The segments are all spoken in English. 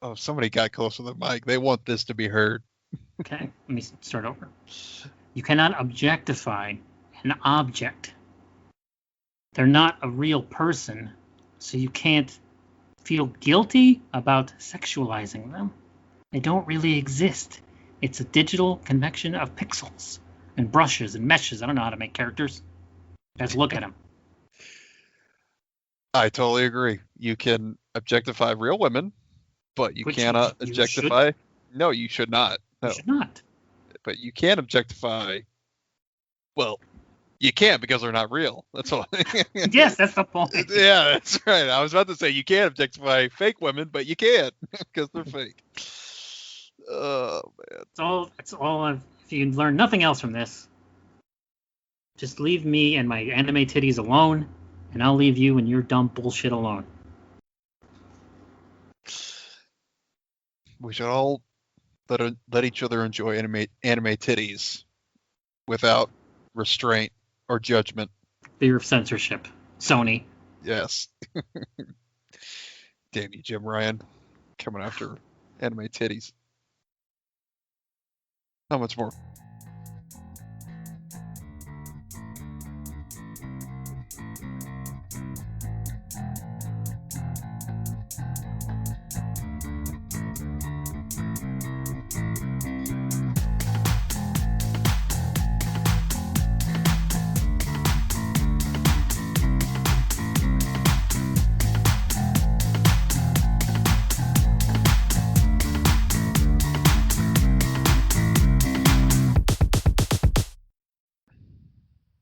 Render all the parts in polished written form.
Oh, somebody got close to the mic. They want this to be heard. Okay, let me start over. You cannot objectify an object. They're not a real person, so you can't feel guilty about sexualizing them. They don't really exist. It's a digital connection of pixels and brushes and meshes. I don't know how to make characters. Guys, look at them. I totally agree. You can objectify real women, but you cannot objectify. No, you should not. No. You should not. But you can objectify. Well, you can't because they're not real. That's all. Yes, that's the point. Yeah, that's right. I was about to say you can't objectify fake women, but you can't because they're fake. Oh man. That's all. If you learn nothing else from this, just leave me and my anime titties alone, and I'll leave you and your dumb bullshit alone. We should all let each other enjoy anime titties without restraint or judgment. Fear of censorship. Sony. Yes. Damn you, Jim Ryan. Coming after anime titties. How much more?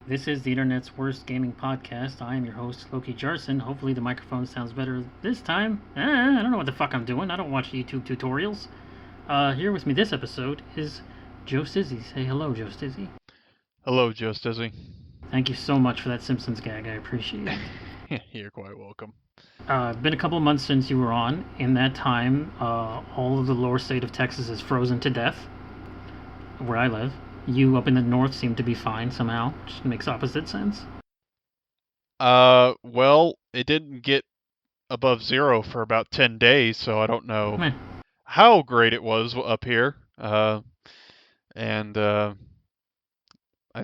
This is the internet's worst gaming podcast. I am your host, Loki Jarson. Hopefully the microphone sounds better this time. I don't know what the fuck I'm doing. I don't watch YouTube tutorials. Here with me this episode is Joe Stizzy. Say hello, Joe Stizzy. Hello, Joe Stizzy. Thank you so much for that Simpsons gag. I appreciate it. You're quite welcome. It's been a couple of months since you were on. In that time, all of the lower state of Texas is frozen to death, where I live. You up in the north seem to be fine somehow, which makes opposite sense. Well, it didn't get above 0 for about 10 days, so I don't know how great it was up here. And I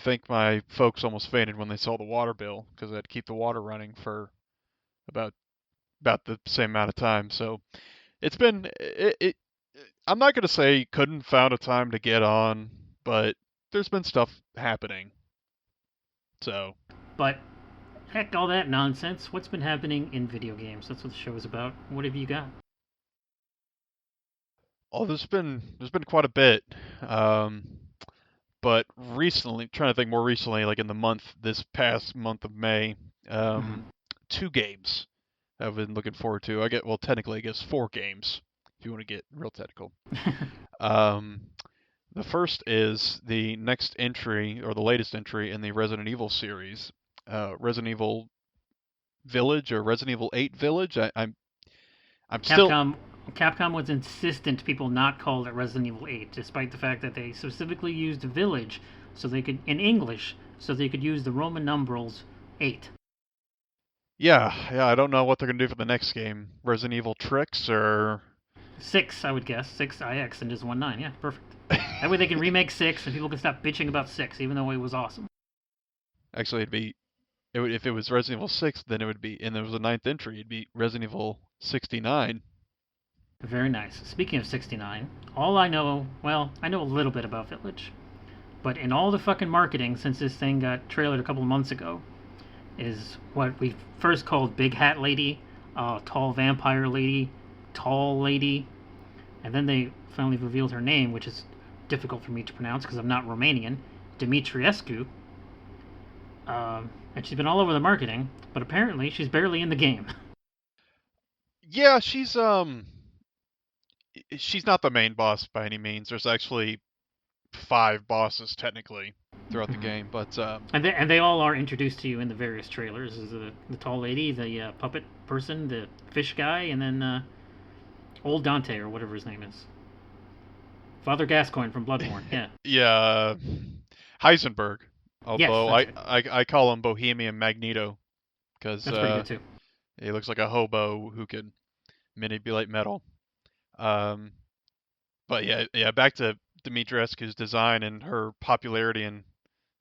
think my folks almost fainted when they saw the water bill, because I had to keep the water running for about the same amount of time. So it's been, I'm not going to say couldn't found a time to get on, but there's been stuff happening. So. But heck, all that nonsense. What's been happening in video games? That's what the show is about. What have you got? Oh, there's been quite a bit. But recently, trying to think more recently, like in this past month of May, 2 games I've been looking forward to. Technically, I guess 4 games, if you want to get real technical. The first is the next entry, or the latest entry in the Resident Evil series, Resident Evil Village, or Resident Evil 8 Village. Capcom was insistent people not call it Resident Evil 8, despite the fact that they specifically used Village so they could, in English, so they could use the Roman numerals 8. Yeah, I don't know what they're going to do for the next game. Resident Evil Tricks, or... 6, I would guess. 6 IX and just 1.9. Yeah, perfect. That way they can remake 6 and people can stop bitching about 6, even though it was awesome. Actually, if it was Resident Evil 6, then it would be, and there was a 9th entry, it'd be Resident Evil 69. Very nice. Speaking of 69, I know a little bit about Village. But in all the fucking marketing since this thing got trailered a couple of months ago, is what we first called Big Hat Lady, Tall Vampire Lady, Tall Lady, and then they finally revealed her name, which is difficult for me to pronounce because I'm not Romanian, Dimitrescu. And she's been all over the marketing, but apparently she's barely in the game. Yeah, she's not the main boss by any means. There's actually 5 bosses technically throughout the game, but and they all are introduced to you in the various trailers. Is the tall lady, the puppet person, the fish guy, and then old Dante, or whatever his name is, Father Gascoigne from Bloodborne. Yeah. Yeah, Heisenberg. Although yes, I call him Bohemian Magneto, because that's pretty good too. He looks like a hobo who can manipulate metal. Um, but yeah, back to Dimitrescu's design and her popularity in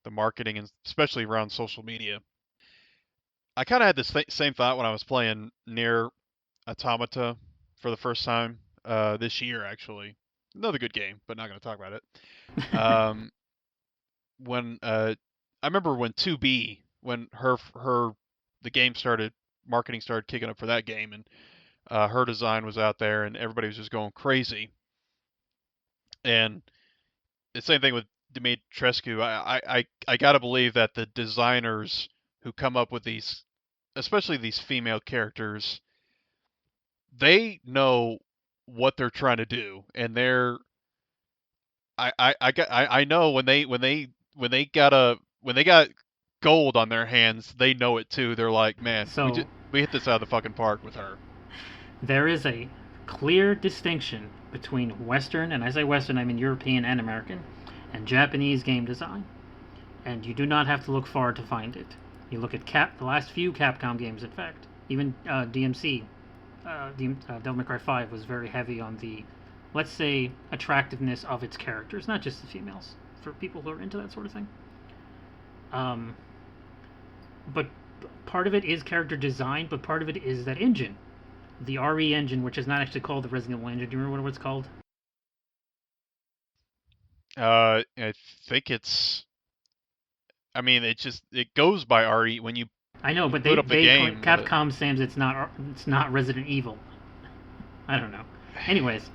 the marketing, and especially around social media. I kind of had this same thought when I was playing Near Automata for the first time this year, actually. Another good game, but not going to talk about it. When I remember when 2B, when the game started, marketing started kicking up for that game, and her design was out there, and everybody was just going crazy. And the same thing with Dimitrescu. I gotta believe that the designers who come up with these, especially these female characters, they know what they're trying to do, and I know when they got gold on their hands, they know it too. They're like, man, So we hit this out of the fucking park with her. there is a clear distinction between Western, and I say Western, I mean European and American, and Japanese game design. And you do not have to look far to find it. You look at the last few Capcom games, in fact. Even DMC, Devil May Cry 5, was very heavy on the, let's say, attractiveness of its characters, not just the females, for people who are into that sort of thing. Um, but part of it is character design, but part of it is that engine. The RE engine, which is not actually called the Resident Evil engine. Do you remember what it's called? I think it's. I mean, it goes by RE when I know, you but boot up the game, but Capcom says it's not Resident Evil. I don't know. Anyways,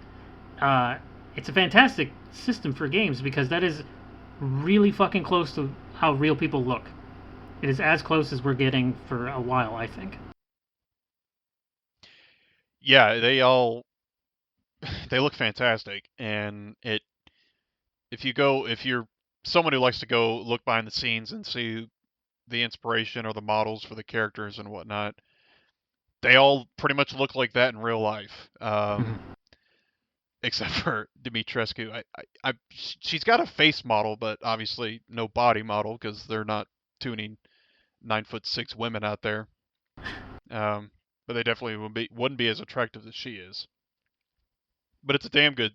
uh, it's a fantastic system for games because that is really fucking close to how real people look. It is as close as we're getting for a while, I think. yeah, they look fantastic, and it if you're someone who likes to go look behind the scenes and see the inspiration or the models for the characters and whatnot, they all pretty much look like that in real life. Except for Dimitrescu. She's got a face model, but obviously no body model because they're not tuning 9'6" women out there. But they definitely wouldn't be as attractive as she is. But it's a damn good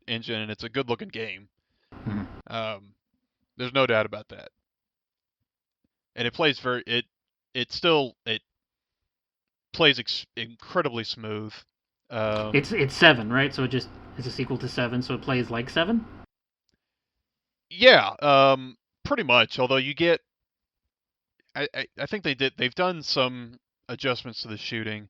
engine, and it's a good looking game. Um, there's no doubt about that. And it plays incredibly smooth. Um, It's 7, right? So it just is a sequel to 7, so it plays like 7. yeah, pretty much. Although I think they've done some adjustments to the shooting.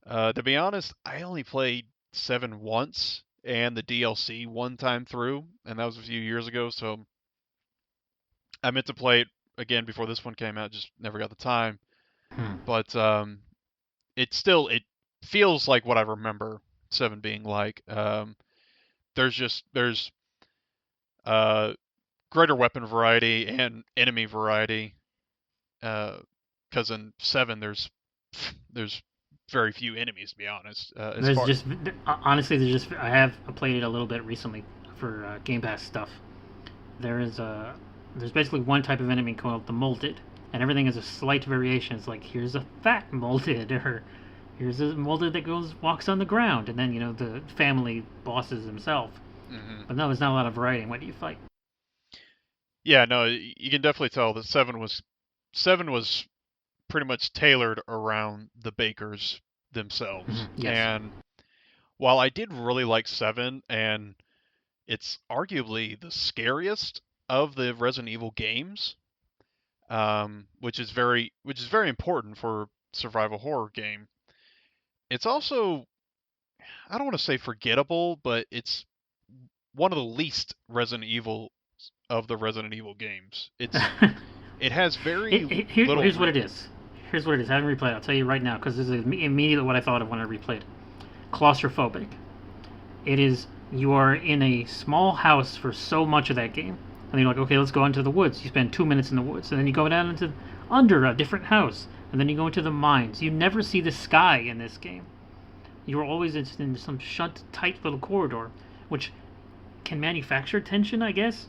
To be honest, I only played 7 once and the DLC one time through, and that was a few years ago. So I meant to play it again before this one came out, just never got the time. But it feels like what I remember 7 being like. There's uh, greater weapon variety and enemy variety. Because in 7 there's very few enemies, to be honest. As There's far just honestly, there's just I have played it a little bit recently for Game Pass stuff. There's basically one type of enemy called the molded, and everything is a slight variation. It's like here's a fat molded, or here's a molded that goes walks on the ground, and then the family bosses himself. hmm But no, there's not a lot of variety in what you fight. yeah, no, you can definitely tell that 7 was pretty much tailored around the bakers themselves. Yes. And while I did really like 7, and it's arguably the scariest of the Resident Evil games, which is very important for survival horror game. It's also, I don't want to say forgettable, but it's one of the least Resident Evil of the Resident Evil games. It has very little. Here's what it is. Here's what it is. I haven't replayed it. I'll tell you right now because this is immediately what I thought of when I replayed. Claustrophobic. It is you are in a small house for so much of that game, and you're like, okay, let's go into the woods. You spend 2 minutes in the woods, and then you go down into under a different house, and then you go into the mines. You never see the sky in this game. You're always in some shut, tight little corridor, which can manufacture tension, I guess,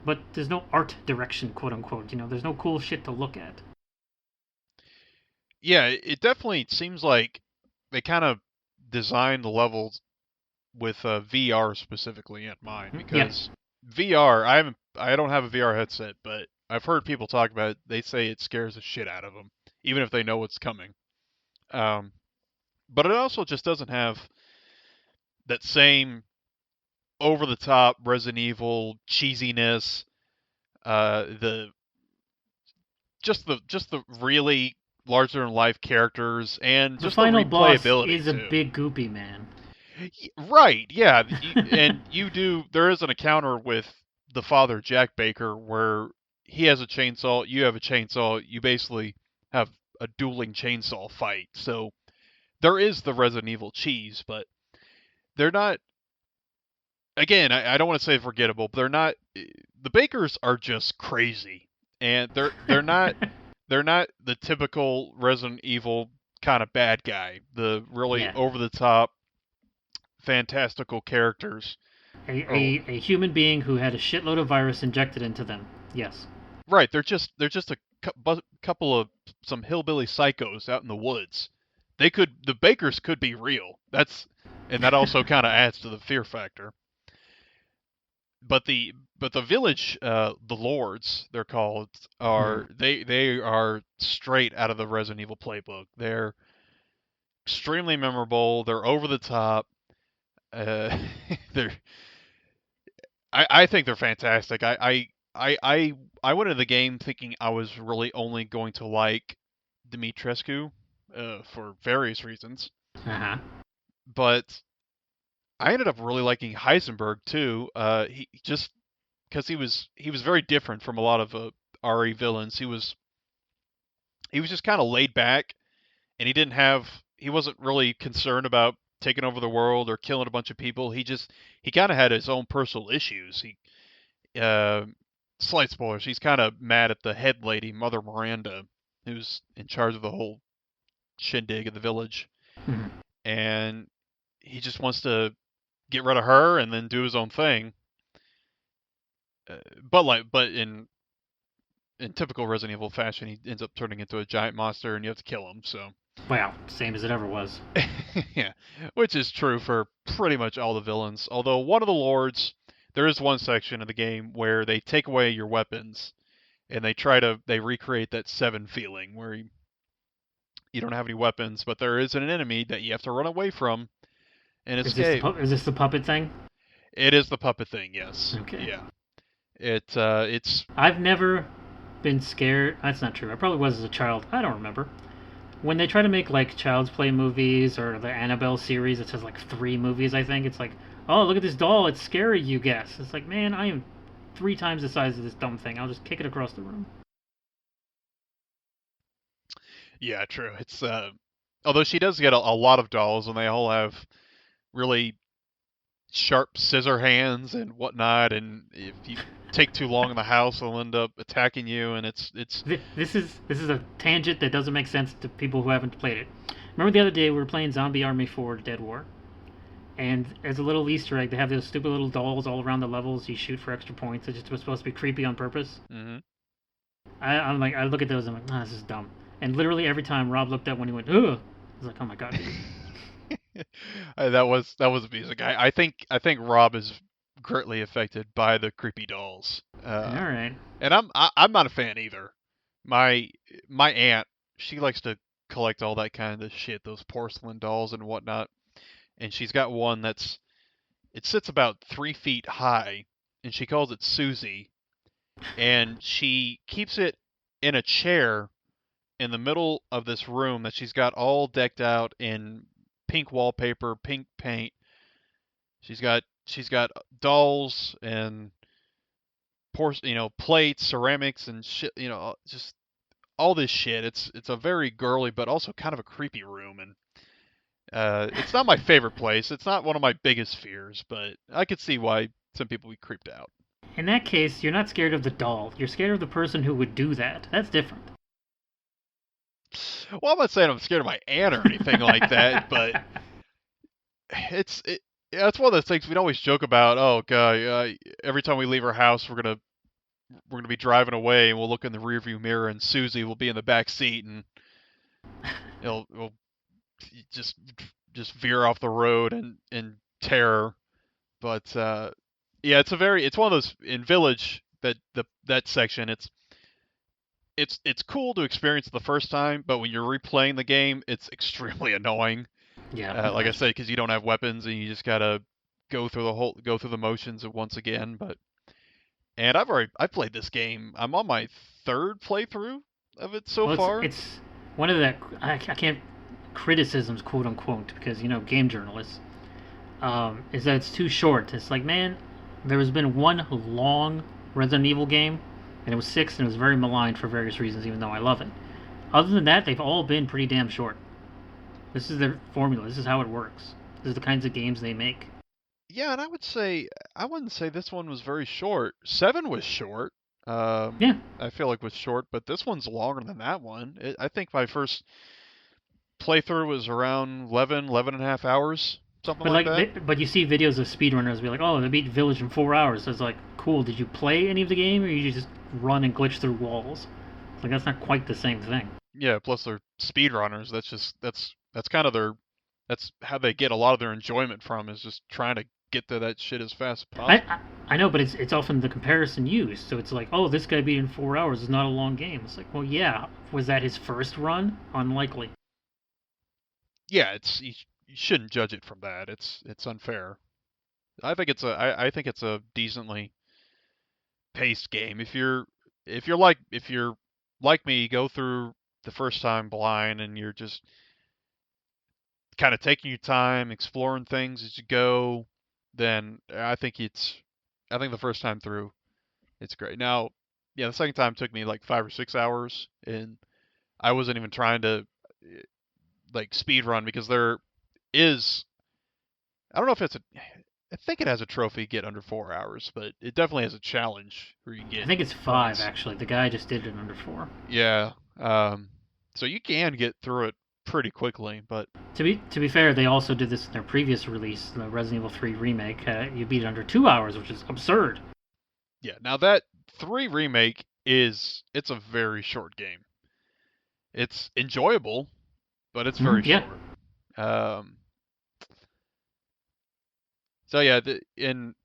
but there's no art direction, quote unquote. There's no cool shit to look at. Yeah, it definitely seems like they kind of designed the levels with VR specifically in mind Yeah. because VR, I don't have a VR headset, but I've heard people talk about it. They say it scares the shit out of them, even if they know what's coming. Um, but it also just doesn't have that same over the top Resident Evil cheesiness. The just the really larger than life characters and The just the final boss replayability is a too. big goopy man. Right, yeah, and you do. There is an encounter with the father, Jack Baker, where he has a chainsaw, you have a chainsaw. You basically have a dueling chainsaw fight. So there is the Resident Evil cheese, but they're not. Again, I don't want to say forgettable, but they're not. The Bakers are just crazy, and they're not the typical Resident Evil kind of bad guy. The really Yeah. over the top, fantastical characters. Oh, A human being who had a shitload of virus injected into them. Yes. right. They're just a couple of some hillbilly psychos out in the woods. The Bakers could be real. And that also kind of adds to the fear factor. But the village, the lords they're called, Hmm. they are straight out of the Resident Evil playbook. They're extremely memorable. They're over the top. Uh, they're I think they're fantastic. I went into the game thinking I was really only going to like Dimitrescu, for various reasons, Uh huh. but I ended up really liking Heisenberg too. He just because he was very different from a lot of RE villains. He was just kind of laid back, and he wasn't really concerned about taking over the world or killing a bunch of people. He kind of had his own personal issues. Uh, Slight spoilers. He's kind of mad at the head lady, Mother Miranda, who's in charge of the whole shindig of the village, Hmm. and he just wants to get rid of her and then do his own thing. But in typical Resident Evil fashion, he ends up turning into a giant monster, and you have to kill him. So, Well, same as it ever was. yeah, which is true for pretty much all the villains. Although one of the lords, there is one section of the game where they take away your weapons and they recreate that seven feeling where you don't have any weapons, but there is an enemy that you have to run away from and escape. Is this the puppet thing? It is the puppet thing, yes. Okay. Yeah. It's I've never been scared. That's not true. I probably was as a child. I don't remember. When they try to make like Child's Play movies or the Annabelle series, it says like 3 movies. I think it's like, oh, look at this doll. It's scary. You guess. It's like, man, I am 3 times the size of this dumb thing. I'll just kick it across the room. yeah, true. It's although she does get a lot of dolls and they all have really sharp scissor hands and whatnot, and if you take too long in the house, they'll end up attacking you, and it's This is a tangent that doesn't make sense to people who haven't played it. Remember the other day we were playing Zombie Army 4 Dead War, and as a little Easter egg, they have those stupid little dolls all around the levels. You shoot for extra points. It's just supposed to be creepy on purpose. hmm I'm like, I look at those, and I'm like, nah, this is dumb. And literally every time Rob looked up when he went, ugh, I was like, oh my god, dude. that was amusing. I think Rob is greatly affected by the creepy dolls, All right. and I'm not a fan either. My my aunt, she likes to collect all that kind of shit, those porcelain dolls and whatnot, and she's got one it sits about 3 feet high, and she calls it Susie, and she keeps it in a chair in the middle of this room that she's got all decked out in pink wallpaper, pink paint. She's got dolls and plates, ceramics and shit, just all this shit. It's a very girly but also kind of a creepy room, and it's not my favorite place. It's not one of my biggest fears, but I could see why some people would be creeped out. In that case, you're not scared of the doll. You're scared of the person who would do that. That's different. Well, I'm not saying I'm scared of my aunt or anything like that, but yeah, it's one of those things we'd always joke about. Oh god, every time we leave our house, we're gonna be driving away, and we'll look in the rearview mirror, and Susie will be in the back seat, and it'll just veer off the road, and terror. But yeah, it's one of those in Village that section. It's cool to experience the first time, but when you're replaying the game, it's extremely annoying. Yeah, Like I imagine. said, because you don't have weapons and you just gotta go through the motions once again. And I've played this game. I'm on my third playthrough of it so Well, far. it's one of the I can't criticisms, quote unquote, because game journalists, is that it's too short. It's like, man, there has been one long Resident Evil game, and it was six, and it was very maligned for various reasons, even though I love it. Other than that, they've all been pretty damn short. This is their formula. This is how it works. This is the kinds of games they make. Yeah, and I wouldn't say this one was very short. Seven was short. Yeah, I feel like was short, but this one's longer than that one. I think my first playthrough was around 11 and a half hours, something but like that. but you see videos of speedrunners be like, oh, they beat Village in 4 hours. So it's like, cool. Did you play any of the game, or you just run and glitch through walls? It's like that's not quite the same thing. Yeah, plus they're speedrunners. That's kind of that's how they get a lot of their enjoyment from is just trying to get to that shit as fast as I, possible. I I know, but it's often the comparison used. So it's like, oh, this guy beat in 4 hours is not a long game. It's like, well, yeah. Was that his first run? Unlikely. Yeah, you shouldn't judge it from that. It's unfair. I think it's a decently paced game. If you're like me, go through the first time blind and you're just kind of taking your time, exploring things as you go, then I think the first time through it's great. Now, yeah, the second time took me like 5 or 6 hours, and I wasn't even trying to like speed run because there is I don't know if it's a I think it has a trophy get under 4 hours, but it definitely has a challenge where you can I get think it's five points. actually. The guy just did it in under four. Yeah, so you can get through it pretty quickly, but To be fair, they also did this in their previous release, the Resident Evil 3 remake. You beat it under 2 hours, which is absurd. yeah, now that 3 remake it's a very short game. It's enjoyable, but it's very Yeah, short. Um, so yeah, in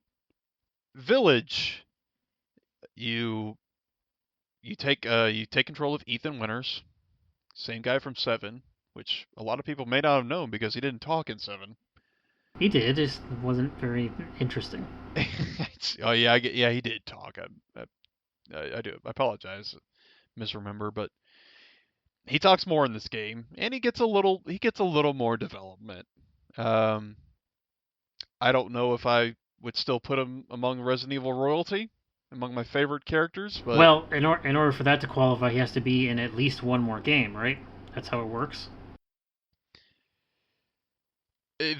Village, you you take control of Ethan Winters, same guy from Seven, which a lot of people may not have known because he didn't talk in Seven. he did. Just wasn't very interesting. Oh yeah, yeah, he did talk. I do. I apologize, misremember, but he talks more in this game, and he gets a little more development. Um, I don't know if I would still put him among Resident Evil royalty, among my favorite characters, but Well, in order for that to qualify, he has to be in at least one more game, right? That's how it works.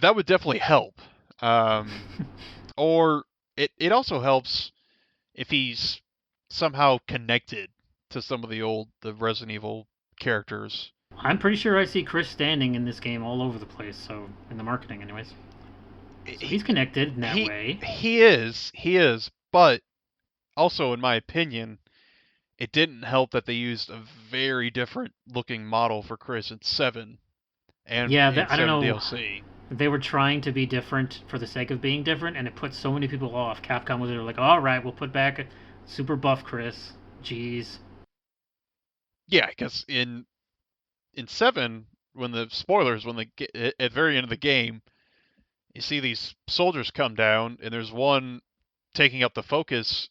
that would definitely help. Um, or it also helps if he's somehow connected to some of the Resident Evil characters. I'm pretty sure I see Chris standing in this game all over the place. So in the marketing, anyways. So He he's connected in that he way. he is, but also in my opinion, it didn't help that they used a very different looking model for Chris in 7 and Yeah, in I don't 7 know. DLC. They were trying to be different for the sake of being different, and it put so many people off. Capcom was like, "All right, we'll put back a super buff Chris." Jeez. Yeah, because in 7 when the spoilers when at very end of the game, you see these soldiers come down and there's one taking up the focus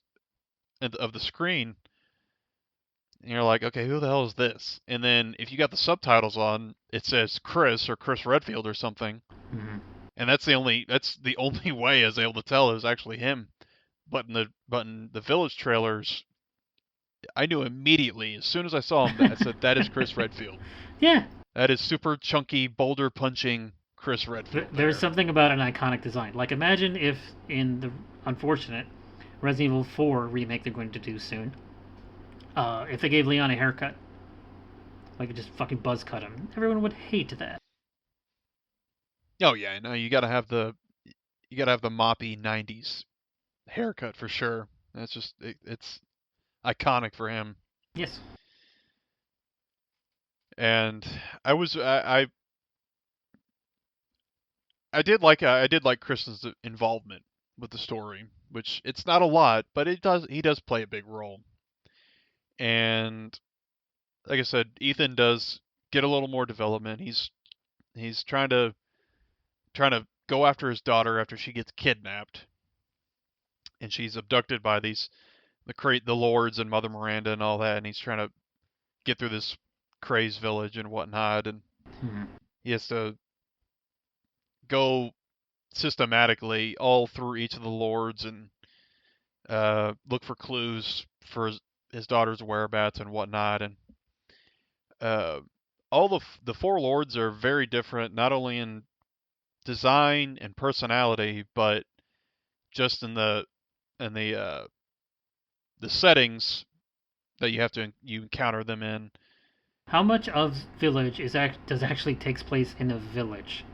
of the screen and you're like, okay, who the hell is this? And then if you got the subtitles on, it says Chris or Chris Redfield or something, Mm-hmm. and that's the only way I was able to tell it was actually him. But in the Village trailers, I knew immediately as soon as I saw him that I said that is Chris Redfield. Yeah, That is super chunky, boulder punching Chris Redfield there's there. something about an iconic design. Like, imagine if in the unfortunate Resident Evil 4 remake they're going to do soon, if they gave Leon a haircut, like just fucking buzz cut him, everyone would hate that. Oh yeah, no, you gotta have the moppy '90s haircut for sure. That's just it's iconic for him. Yes. And I was I did like Kristen's involvement with the story, which it's not a lot, but he does play a big role. And like I said, Ethan does get a little more development. He's trying to go after his daughter after she gets kidnapped, and she's abducted by the lords and Mother Miranda and all that, and he's trying to get through this crazed village and whatnot, and Hmm. he has to go systematically all through each of the lords and look for clues for his daughter's whereabouts and whatnot, and uh, all the four lords are very different, not only in design and personality, but just in the settings that you encounter them in. How much of Village does actually takes place in a village?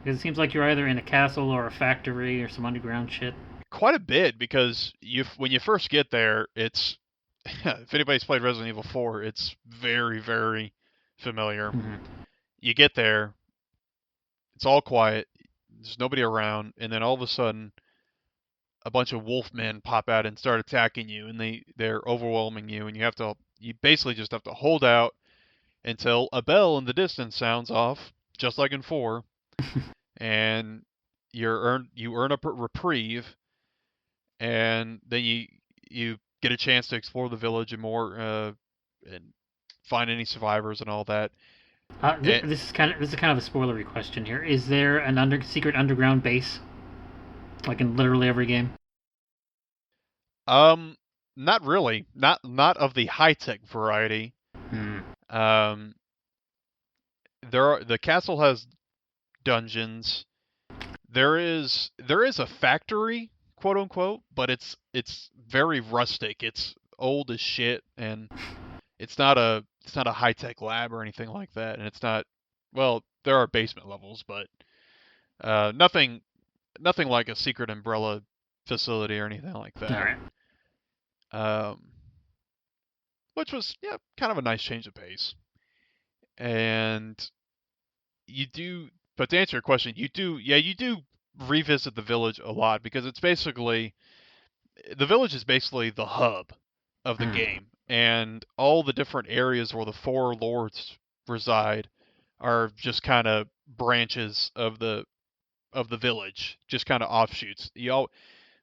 Because it seems like you're either in a castle or a factory or some underground shit. Quite a bit because when you first get there, it's if anybody's played Resident Evil 4, it's very familiar. Hmm. You get there, it's all quiet, there's nobody around, and then all of a sudden a bunch of wolfmen pop out and start attacking you, and they're overwhelming you, and you basically just have to hold out until a bell in the distance sounds off, just like in 4, and you earn a reprieve, and then you get a chance to explore the village and more and find any survivors and all that. And, This is kind of a spoilery question here. Is there an secret underground base like in literally every game? um, not really, not of the high tech variety. Hmm. Um, the castle has dungeons. There is a factory, quote unquote, but it's very rustic. It's old as shit, and it's not a high tech lab or anything like that. And it's not well, there are basement levels, but nothing like a secret umbrella facility or anything like All that. right. Um, which was yeah, kind of a nice change of pace. And you do, but to answer your question, you do revisit the village a lot because the village is basically the hub of the Hmm. game, and all the different areas where the four lords reside are just kind of branches of the village, just kind of offshoots.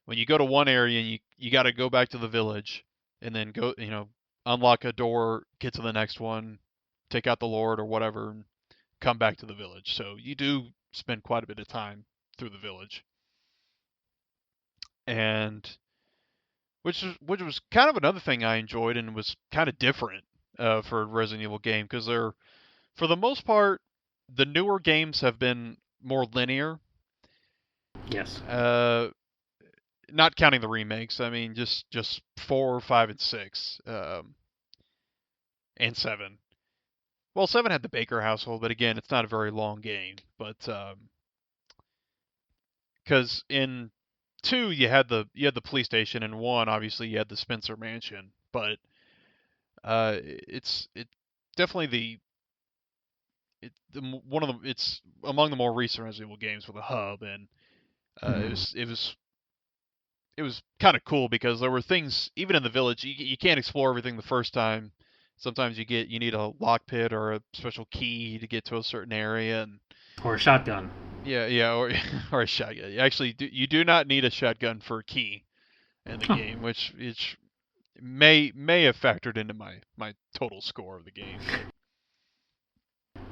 When you go to one area, you got to go back to the village, and then unlock a door, get to the next one, take out the lord or whatever, and come back to the village. So you do spend quite a bit of time through the village, and which was kind of another thing I enjoyed and was kind of different for a Resident Evil game because they're for the most part the newer games have been more linear. Yes. Uh, Not counting the remakes. I mean, just 4, 5, and 6, and 7. Well, 7 had the Baker household, but again, it's not a very long game. But because in 2 you had the police station, and 1 obviously you had the Spencer mansion, but it definitely one of the it's among the more recent Resident Evil games with a hub, and Hmm. it was kind of cool because there were things even in the village you can't explore everything the first time. Sometimes you need a lock pit or a special key to get to a certain area, and Or a shotgun. yeah, or or a shotgun. You do not need a shotgun for a key in the Huh. game, which may have factored into my total score of the game, but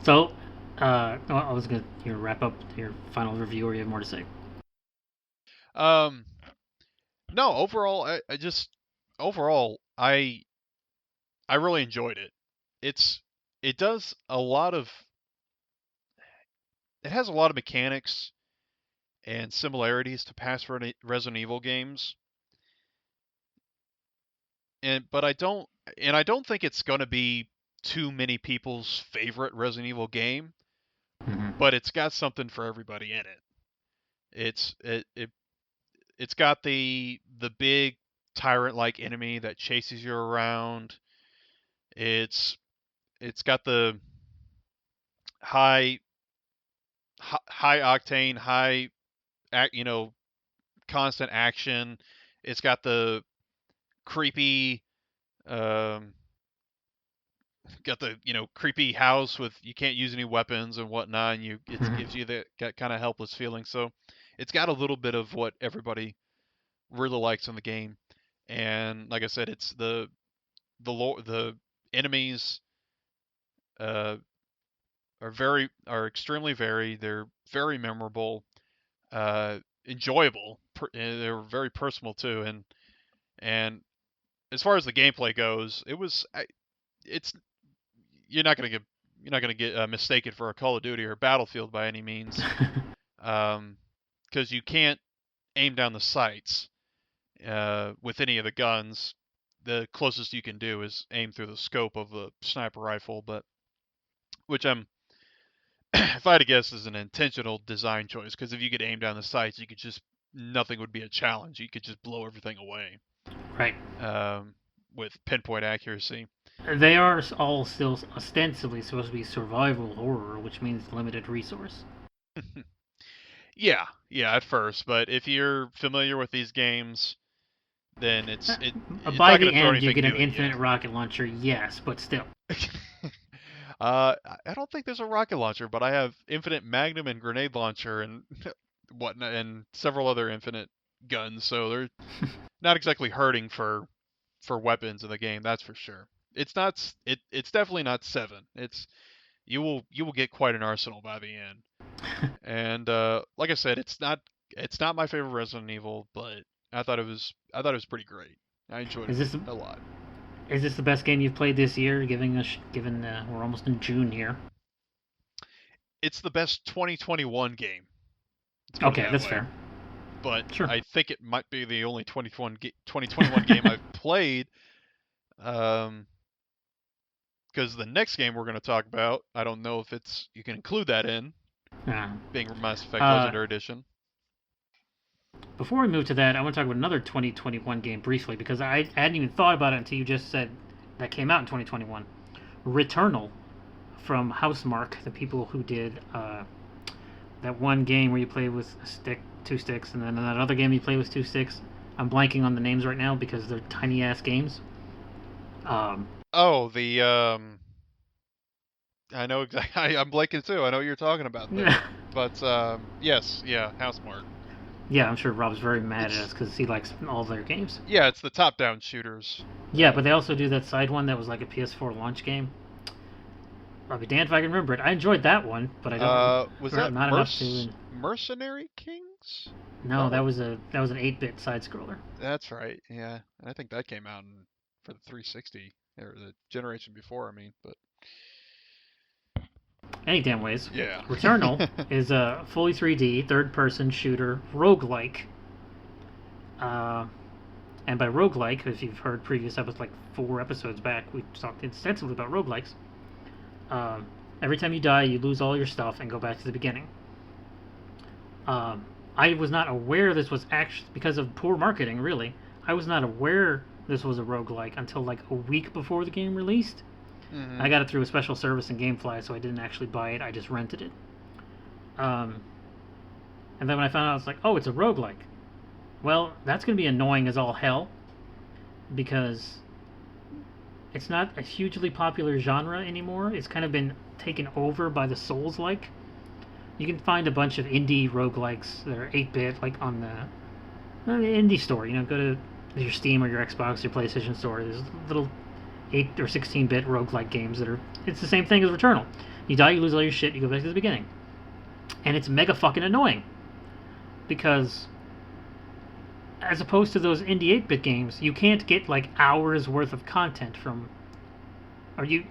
So, well, I was gonna wrap up your final review, or you have more to say? um no, overall I just overall I really enjoyed it. It's it does a lot of it has a lot of mechanics and similarities to past Resident Evil games, and but I don't think it's going to be too many people's favorite Resident Evil game, Hmm. but it's got something for everybody in it. It's got the big tyrant like enemy that chases you around. It's it's got the high high octane, you know, constant action. It's got the creepy, um, got the creepy house with you can't use any weapons and whatnot, and it Mhm. gives you that kind of helpless feeling. So it's got a little bit of what everybody really likes in the game. And like I said, it's the enemies uh, are extremely varied. They're very memorable, enjoyable. They're very personal too. And as far as the gameplay goes, it's you're not gonna get mistaken for a Call of Duty or Battlefield by any means, because you can't aim down the sights with any of the guns. The closest you can do is aim through the scope of the sniper rifle, but which if I had to guess, is an intentional design choice. Because if you could aim down the sights, you could just nothing would be a challenge. You could just blow everything away Right. um, with pinpoint accuracy. They are all still ostensibly supposed to be survival horror, which means limited resource. Yeah, yeah, at first, but if you're familiar with these games, then it's By not going the to throw end, you anything get an new at you. infinite rocket launcher, yes, but still. I don't think there's a rocket launcher, but I have infinite magnum and grenade launcher and whatnot, and several other infinite guns. So they're not exactly hurting for weapons in the game. That's for sure. It's definitely not seven. You will get quite an arsenal by the end. And like I said, it's not my favorite Resident Evil, but I thought it was pretty great. I enjoyed Is it this a lot. is this the best game you've played this year? Given we're almost in June here. It's the best 2021 game. Let's put it Okay, that that's way. fair. But Sure. I think it might be the only 2021 game I've played. Um, because the next game we're going to talk about, I don't know if you can include that in Uh, being Mass Effect uh, Legendary Edition. Before we move to that, I want to talk about another 2021 game briefly because I hadn't even thought about it until you just said that came out in 2021. Returnal from Housemarque, the people who did that one game where you play with a stick, two sticks, and then that other game you play with two sticks. I'm blanking on the names right now because they're tiny ass games. Um, Oh, I know exactly. I'm blanking too. I know what you're talking about there. But yes, yeah, Housemarque. yeah, I'm sure Rob's very mad at us It's because he likes all their games. yeah, it's the top-down shooters. Yeah, but they also do that side one that was like a PS4 launch game. I'll be damned if I can remember it. I enjoyed that one, but I don't. Was that Not enough to. Mercenary Kings? No, No, that was an 8-bit side scroller. that's right. Yeah, I think that came out for the 360 or the generation before. I mean, but Any damn ways. yeah. Returnal is a fully 3D third-person shooter roguelike. Uh, and by roguelike, if you've heard previous episodes, like 4 episodes back, we talked extensively about roguelikes. Every time you die, you lose all your stuff and go back to the beginning. Um, I was not aware this was actually because of poor marketing. Really, I was not aware this was a roguelike until like a week before the game released. Hmm. I got it through a special service in GameFly, so I didn't actually buy it. I just rented it. Um, and then when I found out, I was like, oh, it's a roguelike. Well, that's going to be annoying as all hell because it's not a hugely popular genre anymore. It's kind of been taken over by the Souls-like. You can find a bunch of indie roguelikes that are 8-bit, like on the indie store. You know, go to your Steam or your Xbox, your PlayStation store. There's little 8 or 16-bit roguelike games that are. It's the same thing as Returnal. You die, you lose all your shit, you go back to the beginning, and it's mega fucking annoying because as opposed to those indie 8-bit games, you can't get like hours worth of content from, or you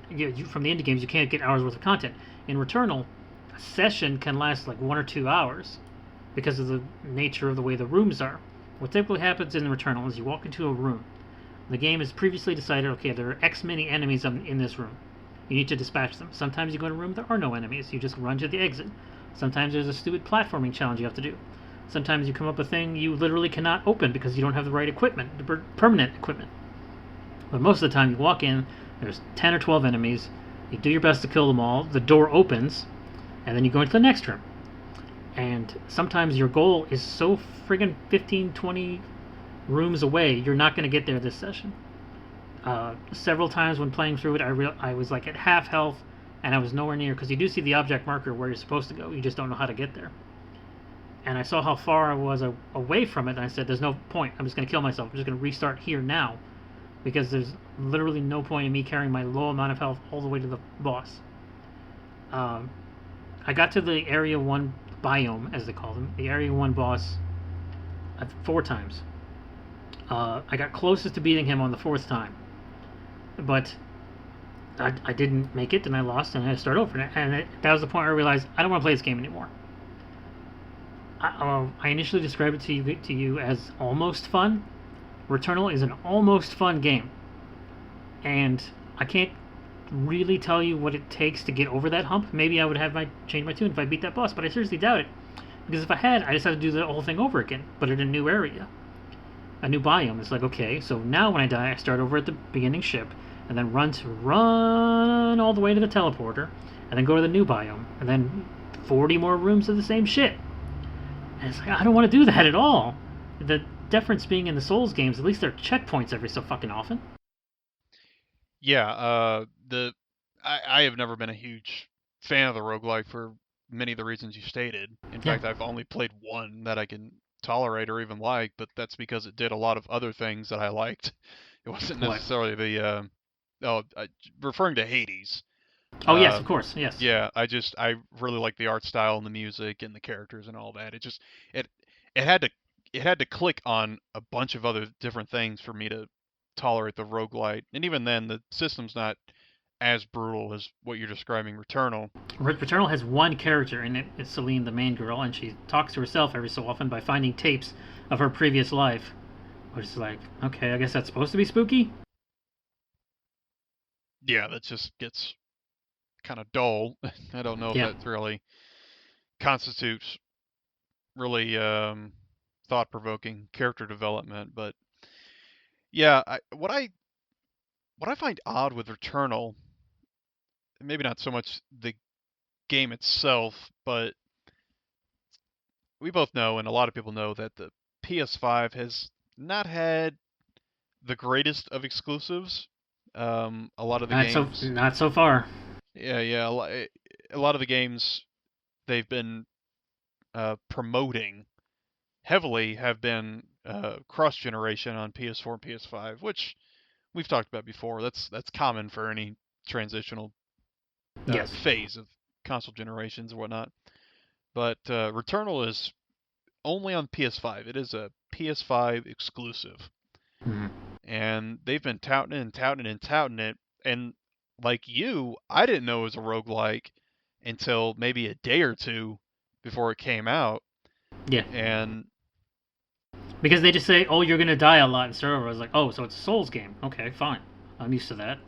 from the indie games, you can't get hours worth of content. In Returnal, a session can last like 1 or 2 hours because of the nature of the way the rooms are. What typically happens in Returnal is you walk into a room. The game has previously decided, okay, there are X many enemies in this room. You need to dispatch them. Sometimes you go to a room, there are no enemies. You just run to the exit. Sometimes there's a stupid platforming challenge you have to do. Sometimes you come up with a thing you literally cannot open because you don't have the right equipment, the permanent equipment. But most of the time you walk in, there's 10 or 12 enemies, you do your best to kill them all, the door opens, and then you go into the next room. And sometimes your goal is so friggin' 15, 20 rooms away, you're not going to get there this session. Several times when playing through it, I was like at half health, and I was nowhere near, because you do see the object marker where you're supposed to go. You just don't know how to get there. And I saw how far I was away from it, and I said, "There's no point. I'm just going to kill myself. I'm just going to restart here now, because there's literally no point in me carrying my low amount of health all the way to the boss." Um, I got to the Area 1 biome, as they call them, the Area 1 boss, 4 times. I got closest to beating him on the fourth time, but I didn't make it, and I lost, and I had to start over. And that was the point where I realized I don't want to play this game anymore. I initially described it to you as almost fun. Returnal is an almost fun game, and I can't really tell you what it takes to get over that hump. Maybe I would have change my tune if I beat that boss, but I seriously doubt it. Because if I had, I just had to do the whole thing over again, but in a new area, a new biome. It's like, okay, so now when I die, I start over at the beginning ship, and then run all the way to the teleporter, and then go to the new biome, and then 40 more rooms of the same shit. And it's like, I don't want to do that at all. The difference being in the Souls games, at least there are checkpoints every so fucking often. Yeah, I have never been a huge fan of the roguelike for many of the reasons you stated. In Yeah. fact, I've only played one that I can tolerate or even like, but that's because it did a lot of other things that I liked. It wasn't What? necessarily referring to Hades. Oh, yes, of Um, course, yes. yeah, I really like the art style and the music and the characters and all that. It it had to it had to click on a bunch of other different things for me to tolerate the roguelite. And even then the system's not as brutal as what you're describing Returnal. Returnal has one character in it. It's Celine, the main girl, and she talks to herself every so often by finding tapes of her previous life. Which is like, okay, I guess that's supposed to be spooky? Yeah, that just gets kind of dull. I don't know if Yeah. that really constitutes really thought-provoking character development, but yeah, what I find odd with Returnal, maybe not so much the game itself, but we both know, and a lot of people know, that the PS5 has not had the greatest of exclusives. A lot of the games, Not so far. yeah, a lot of the games they've been promoting heavily have been cross generation on PS4 and PS5, which we've talked about before. That's common for any transitional Yes. phase of console generations and whatnot. But Returnal is only on PS5. It is a PS5 exclusive, Mm-hmm. and they've been touting it and touting it and touting it. And like you, I didn't know it was a roguelike until maybe a day or two before it came out. Yeah. And Because they just say, oh, you're going to die a lot in server. I was like, oh, so it's a Souls game. Okay, fine. I'm used to that.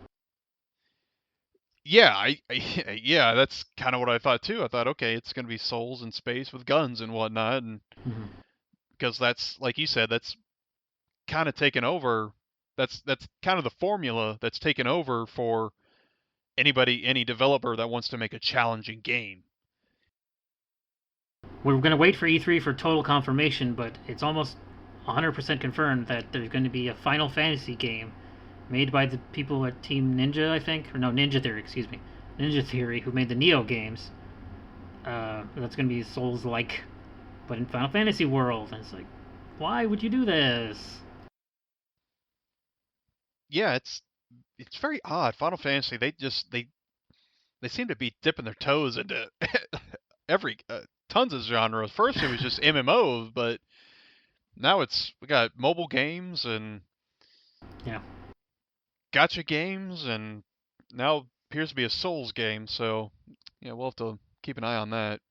yeah, yeah, that's kind of what I thought too. I thought, okay, it's gonna be souls in space with guns and whatnot, and Mm-hmm. because that's like you said, that's kind of taken over. That's kind of the formula that's taken over for any developer that wants to make a challenging game. We're going to wait for E3 for total confirmation, but it's almost 100% confirmed that there's going to be a Final Fantasy game made by the people at Team Ninja, I think. Or no, Ninja Theory, excuse me. Ninja Theory, who made the Neo games. That's going to be Souls like, but in Final Fantasy world. And it's like, why would you do this? Yeah, it's very odd. Final Fantasy, they seem to be dipping their toes into every tons of genres. First it was just MMOs, but now we got mobile games and Yeah. gotcha games, and now appears to be a Souls game. So yeah, we'll have to keep an eye on that.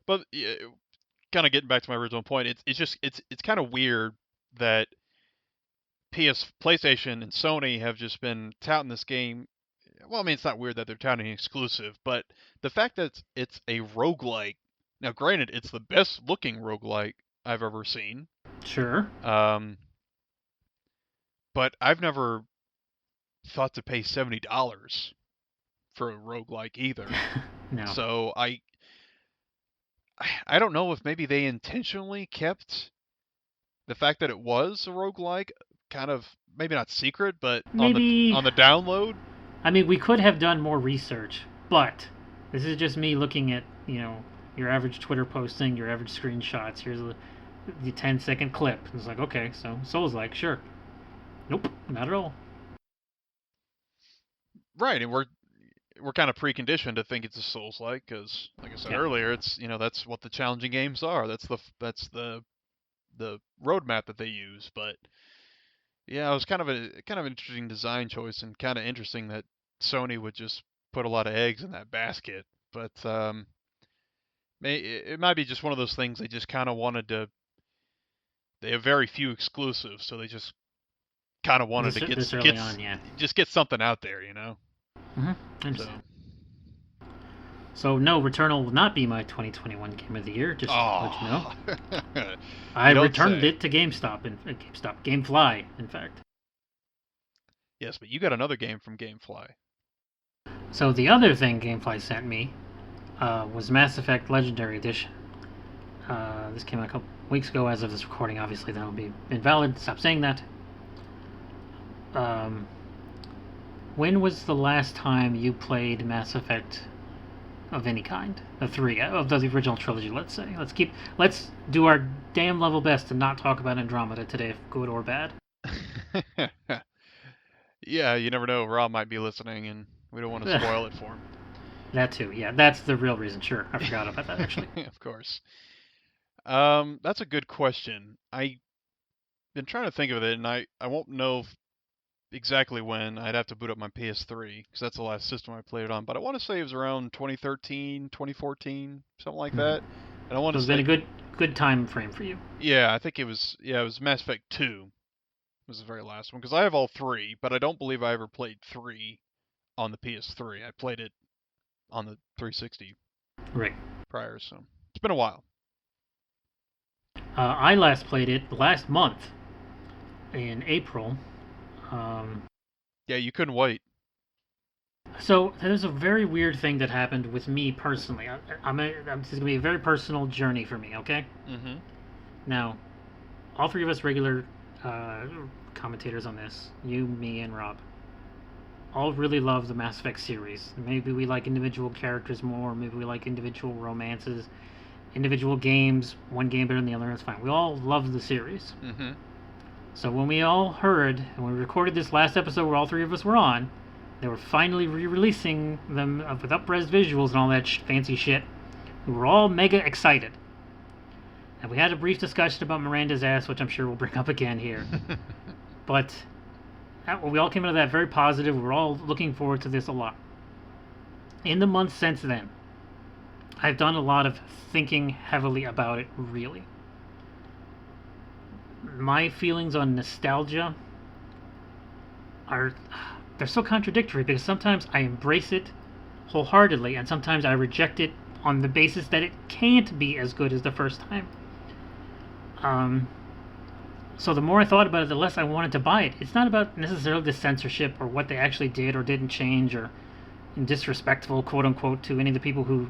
But yeah, kind of getting back to my original point, it's kind of weird that PlayStation and Sony have just been touting this game. Well, I mean, it's not weird that they're touting an exclusive, but the fact that it's a roguelike. Now, granted, it's the best looking roguelike I've ever seen. Sure. Um, but I've never thought to pay $70 for a roguelike either. No. So I don't know if maybe they intentionally kept the fact that it was a roguelike kind of maybe not secret, but Maybe. on the download. I mean, we could have done more research, but this is just me looking at, your average Twitter posting, your average screenshots. Here's the 10-second clip. It's like, okay, so Souls like, sure. Nope, not at all. Right, and we're kind of preconditioned to think it's a Souls-like because, like I said Yeah. earlier, it's that's what the challenging games are. That's the roadmap that they use. But yeah, it was kind of an interesting design choice and kind of interesting that Sony would just put a lot of eggs in that basket. But it might be just one of those things they just kind of wanted to. They have very few exclusives, so they just kind of wanted to This early on, yeah. just get something out there. Mm-hmm. I So, understand. So no, Returnal will not be my 2021 Game of the Year. Just to let you know, oh, I you don't returned say. it to GameStop and GameFly, in fact. Yes, but you got another game from GameFly. So the other thing GameFly sent me was Mass Effect Legendary Edition. This came out a couple weeks ago. As of this recording, obviously that'll be invalid. Stop saying that. Um, when was the last time you played Mass Effect of any kind? The three of the original trilogy, let's say. Let's do our damn level best to not talk about Andromeda today, good or bad. Yeah, you never know. Rob might be listening, and we don't want to spoil it for That too, yeah, that's the real reason. Sure, I forgot about that actually. him. Of course. That's a good question. I've been trying to think of it, and I won't know exactly when. I'd have to boot up my PS3 because that's the last system I played it on. But I want to say it was around 2013, 2014, something like Hmm. that. And I want So to it's been say, a good time frame for you. yeah, I think it was, yeah, it was Mass Effect 2 was the very last one because I have all three, but I don't believe I ever played 3 on the PS3. I played it on the 360 Right. prior, so it's been a while. I last played it last month in April. Um, Yeah, you couldn't wait. so there's a very weird thing that happened with me personally. This is gonna be a very personal journey for me. Okay. Mm-hmm. Now, all three of us regular uh, commentators on this, you, me, and Rob, all really love the Mass Effect series. Maybe we like individual characters more. Maybe we like individual romances, individual games. One game better than the other. That's fine. We all love the series. Mm-hmm. So when we all heard and we recorded this last episode where all three of us were on, they were finally re-releasing them with up-res visuals and all that fancy shit. We were all mega excited. And we had a brief discussion about Miranda's ass, which I'm sure we'll bring up again here. But we all came out of that very positive. We're all looking forward to this a lot. In the months since then, I've done a lot of thinking heavily about it, really. My feelings on nostalgia are they're so contradictory because sometimes I embrace it wholeheartedly and sometimes I reject it on the basis that it can't be as good as the first time. Um, so the more I thought about it, the less I wanted to buy it. It's not about necessarily the censorship or what they actually did or didn't change or disrespectful, quote unquote, to any of the people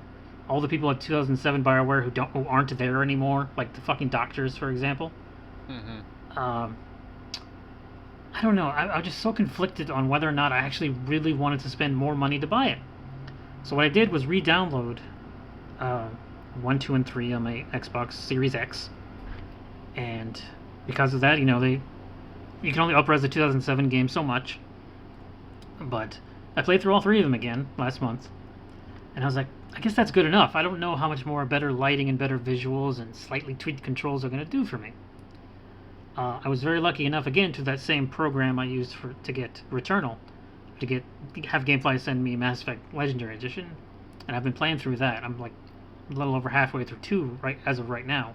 all the people at 2007 Bioware who aren't there anymore, like the fucking doctors, for example. Mm-hmm. Um, I don't know. I was just so conflicted on whether or not I actually really wanted to spend more money to buy it. So what I did was re-download uh, 1, 2, and 3 on my Xbox Series X, and because of that, you can only up-res the 2007 game so much. But I played through all three of them again last month, and I was like, I guess that's good enough. I don't know how much more better lighting and better visuals and slightly tweaked controls are going to do for me. I was very lucky enough again to that same program I used to get Returnal, have GameFly send me Mass Effect Legendary Edition, and I've been playing through that. I'm like a little over halfway through 2 right as of right now.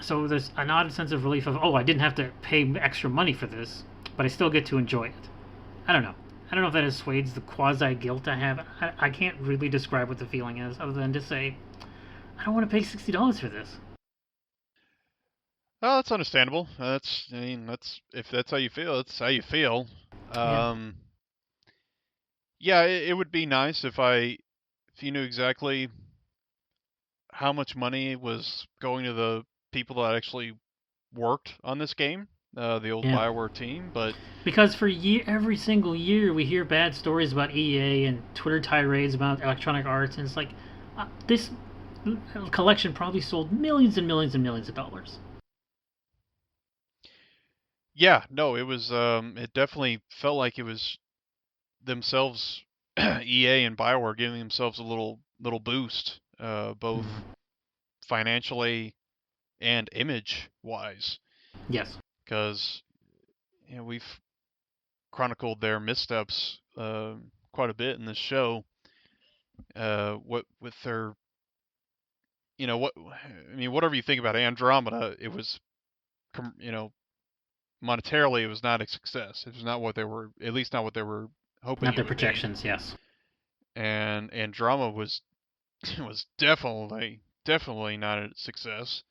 So there's an odd sense of relief of, oh, I didn't have to pay extra money for this, but I still get to enjoy it. I don't know. I don't know if that assuages the quasi guilt I have. I can't really describe what the feeling is other than to say I don't want to pay $60 for this. Oh, that's understandable. I mean, that's if that's how you feel, that's how you feel. Yeah. Um, yeah, it would be nice if you knew exactly how much money was going to the people that actually worked on this game, the old Yeah. BioWare team, but Because every single year we hear bad stories about EA and Twitter tirades about Electronic Arts, and it's like this collection probably sold millions and millions and millions of dollars. yeah, no, it was it definitely felt like it was themselves EA and BioWare giving themselves a little boost, both Mm. financially and image wise, Yes. because we've chronicled their missteps quite a bit in this show. What with their, what I mean, whatever you think about Andromeda, it was, you know, monetarily it was not a success. It was not what they were, at least not what they were hoping Not it their would be. projections, yes. And Andromeda was was definitely not a success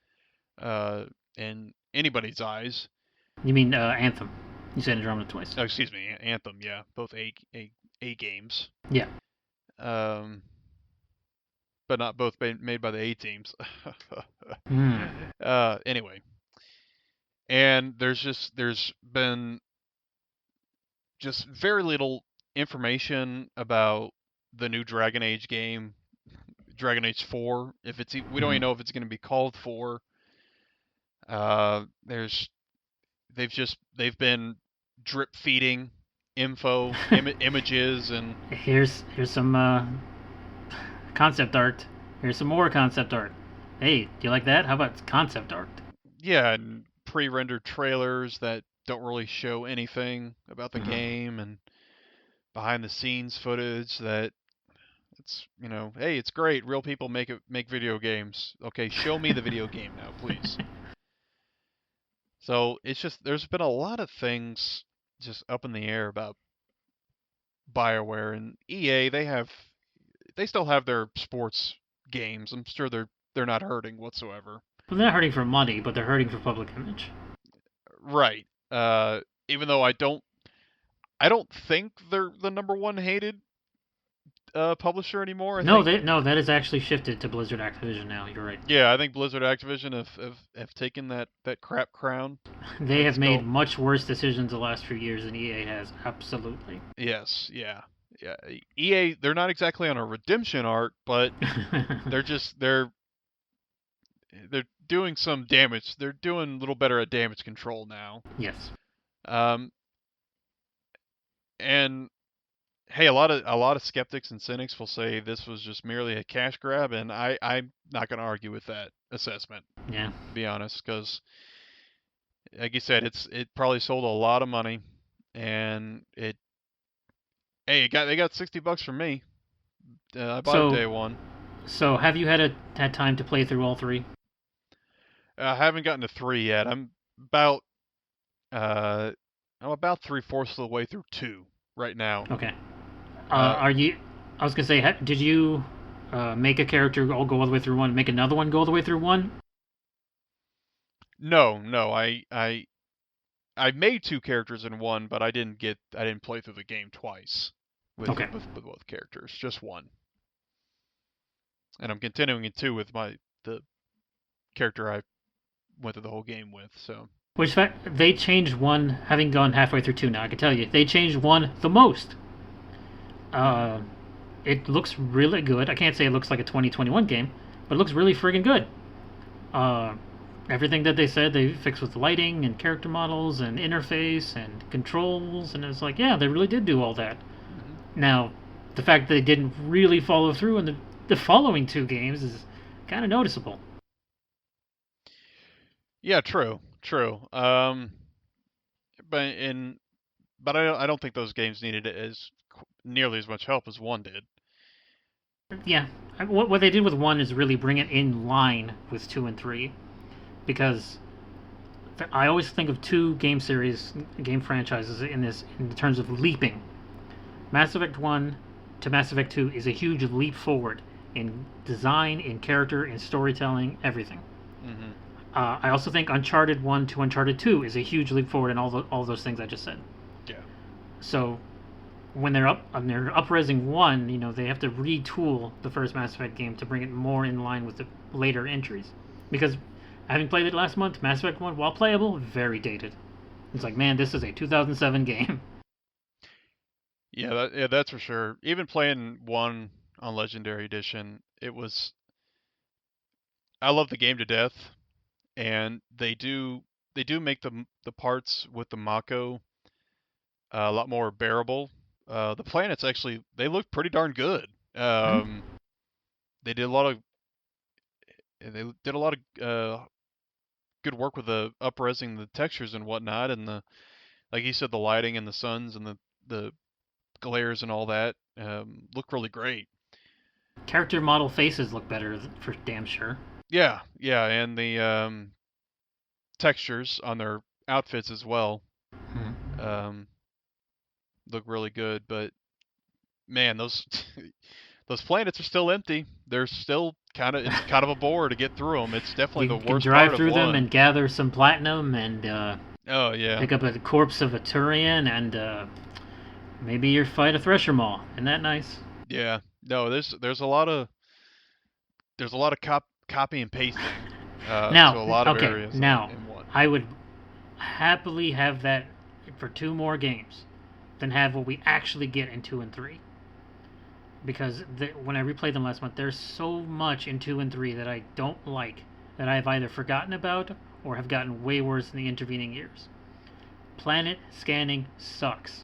uh, in anybody's eyes. You mean Anthem? You said Andromeda twice. Oh, excuse me, Anthem, yeah, both A games, Yeah. um, but not both made by the A teams. Hmm. Anyway, and there's been just very little information about the new Dragon Age game, Dragon Age 4. If it's we don't Hmm. even know if it's going to be called 4. There's they've been drip feeding info, images, and Here's some concept art. Here's some more concept art. Hey, do you like that? How about concept art? yeah, and pre-rendered trailers that don't really show anything about the Hmm. game, and behind the scenes footage that it's, hey, it's great. Real people make video games. Okay, show me the video game now, please. So it's just there's been a lot of things just up in the air about BioWare and EA. They still have their sports games. I'm sure they're not hurting whatsoever. Well, they're not hurting for money, but they're hurting for public image. Right. Even though I don't think they're the number one hated publisher anymore. I No, think, they no, that has actually shifted to Blizzard Activision now. You're right. yeah, I think Blizzard Activision have taken that crap crown. They Let's have made go. much worse decisions the last few years than EA has. Absolutely. Yes, yeah, yeah. EA, they're not exactly on a redemption arc, but they're just they're doing some damage. They're doing a little better at damage control now. Yes. Um, and hey, a lot of skeptics and cynics will say this was just merely a cash grab, and I'm not going to argue with that assessment, Yeah. to be honest, because like you said, it probably sold a lot of money, and they got $60 from me. I bought it So day one. so have you had time to play through all three? I haven't gotten to three yet. About uh I'm about 3/4 of the way through two right now. Okay. Uh, Are you? I was gonna say, did you make a character go all the way through one, make another one go all the way through one? no, no, I made two characters in one, but I didn't play through the game twice Okay. with both characters, just one. And I'm continuing in two with the character I went through the whole game with. So Which fact they changed one, having gone halfway through two now. I can tell you, they changed one the most. Uh, it looks really good. I can't say it looks like a 2021 game, but it looks really friggin' good. Uh, Everything that they said they fixed with lighting and character models and interface and controls, and it's like, yeah, they really did do all that. hmm Now, the fact that they didn't really follow through in the following two games is kind of noticeable. yeah, true, true. But I don't think those games needed as nearly as much help as one did. Yeah, what they did with one is really bring it in line with two and three, because I always think of two game franchises in terms of leaping. Mass Effect 1 to Mass Effect 2 is a huge leap forward in design, in character, in storytelling, everything. hmm I also think Uncharted 1 to Uncharted 2 is a huge leap forward in all those things I just said. Yeah. So when they're upresing one, they have to retool the first Mass Effect game to bring it more in line with the later entries. Because having played it last month, Mass Effect 1, while playable, very dated. It's like, man, this is a 2007 game. Yeah, that's for sure. Even playing one on Legendary Edition, it was I love the game to death, and they do make the parts with the Mako a lot more bearable. The planets actually they look pretty darn good. Hmm? They did a lot of they did a lot of good work with the upresing the textures and whatnot, and the like you said, the lighting and the suns and the glares and all that look really great. Character model faces look better for damn sure. Yeah, yeah, and the textures on their outfits as well Hmm. um, look really good. But man, those those planets are still empty. They're still it's kind of a bore to get through them. It's definitely You the can worst part drive of through them one. and gather some platinum and Oh yeah, pick up a corpse of a Turian and maybe you fight a Thresher Maw. Isn't that nice? yeah. No, there's a lot of copy and pasting to Now, a lot of okay, areas now in one. I would happily have that for two more games than have what we actually get in 2 and 3. Because when I replayed them last month, there's so much in 2 and 3 that I don't like that I've either forgotten about or have gotten way worse in the intervening years. Planet scanning sucks.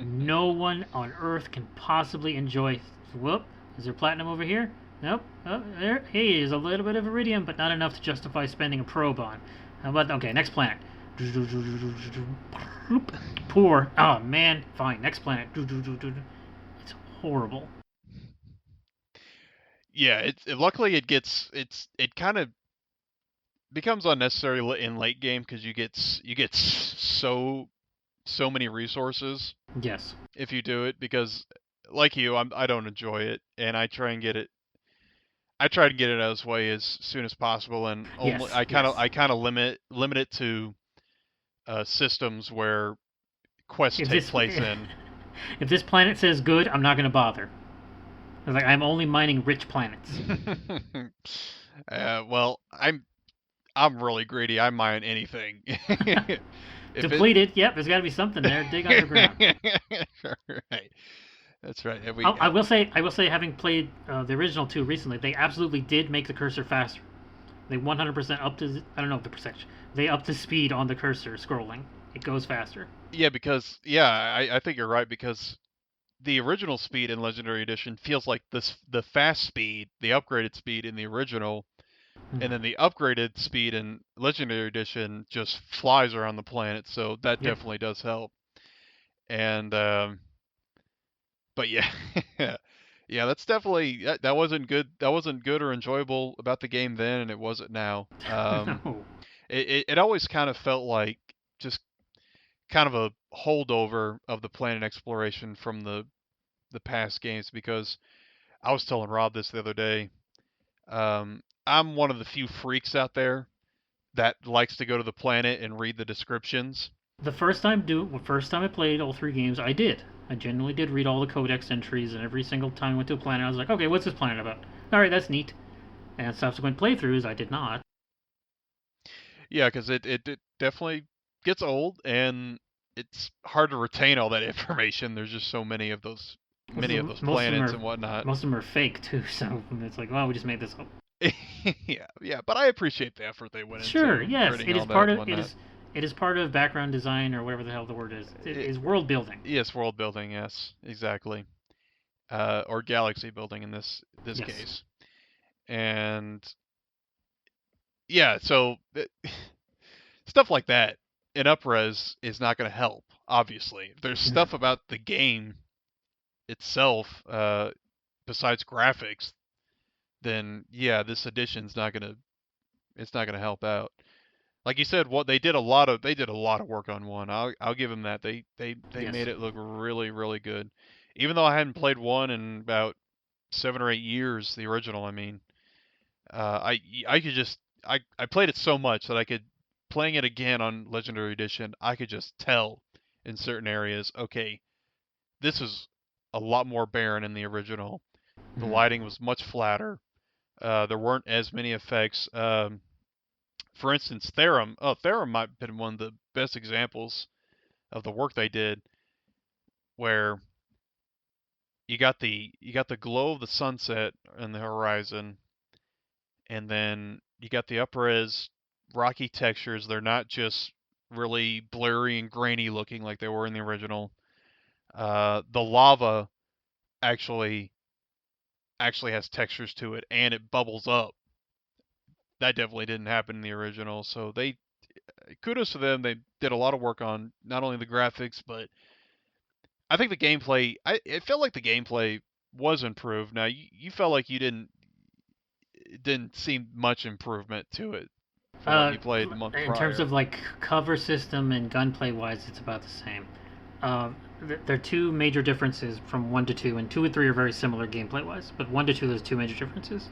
No one on Earth can possibly enjoy. Whoop! Is there platinum over here? Nope. Oh, there. Hey, there's a little bit of iridium, but not enough to justify spending a probe on. How about okay? Next planet. Poor. Oh man. Fine. Next planet. It's horrible. Yeah, luckily it kind of becomes unnecessary in late game because you get so many resources Yes. if you do it because like you I don't enjoy it and I try to get it out of its way as soon as possible and only Yes. Yes. I kind of limit it to systems where quests If take this place in. if this planet says good, I'm not gonna bother. It's like I'm only mining rich planets. Well, I'm really greedy. I mine anything. If it Depleted. Yep. There's got to be something there. Dig underground. right. That's right. And I will say, having played the original two recently, they absolutely did make the cursor faster. They 100% up to I don't know the percentage. They upped the speed on the cursor scrolling. It goes faster. yeah, because yeah, I think you're right because the original speed in Legendary Edition feels like the fast speed, the upgraded speed in the original, and then Hmm. the upgraded speed in Legendary Edition just flies around the planet. So that Yep. definitely does help. And but yeah, yeah, that's definitely that wasn't good. That wasn't good or enjoyable about the game then, and it wasn't now. No. It always kind of felt like just kind of a holdover of the planet exploration from the past games because I was telling Rob this the other day. I'm one of the few freaks out there that likes to go to the planet and read the descriptions. The first time I played all three games, I did. I genuinely did read all the codex entries, and every single time I went to a planet, I was like, okay, what's this planet about? All right, that's neat. And subsequent playthroughs, I did not. Yeah, because it definitely gets old and it's hard to retain all that information. There's just so Most many of of them, those most of them planets are and whatnot. most of them are fake too. So it's like, well, we just made this up. Yeah, yeah, but I appreciate the effort they went Sure, into yes, creating it is all that part and of whatnot. it is part of background design or whatever the hell the word is. It It, is world building. yes, world building, yes, exactly. Or galaxy building in this Yes. case. And yeah, so stuff like that in upres is not going to help. Obviously, if there's No. stuff about the game itself besides graphics, then yeah, this edition's not gonna it's not gonna help out. Like you said, what they did a lot of work on one. I'll give them that. They Yes. made it look really good. Even though I hadn't played one in about 7 or 8 years, the original. I mean, I could just I played it so much that I could playing it again on Legendary Edition. I could just tell in certain areas. Okay, this is a lot more barren in the original. The Mm. lighting was much flatter. There weren't as many effects. For instance, Therum. Oh, Therum might have been one of the best examples of the work they did, where you got the glow of the sunset in the horizon, and then you got the upres rocky textures. They're not just really blurry and grainy looking like they were in the original. The lava actually actually has textures to it, and it bubbles up. That definitely didn't happen in the original. So they kudos to them. They did a lot of work on not only the graphics, but I think the gameplay. It felt like the gameplay was improved. Now you felt like you didn't see much improvement to it from what Uh, you played the month in terms prior. of like cover system and gunplay wise, it's about the same. Uh, there are two major differences from 1 to 2, and 2 and 3 are very similar gameplay wise, but 1 to 2 there's two major differences.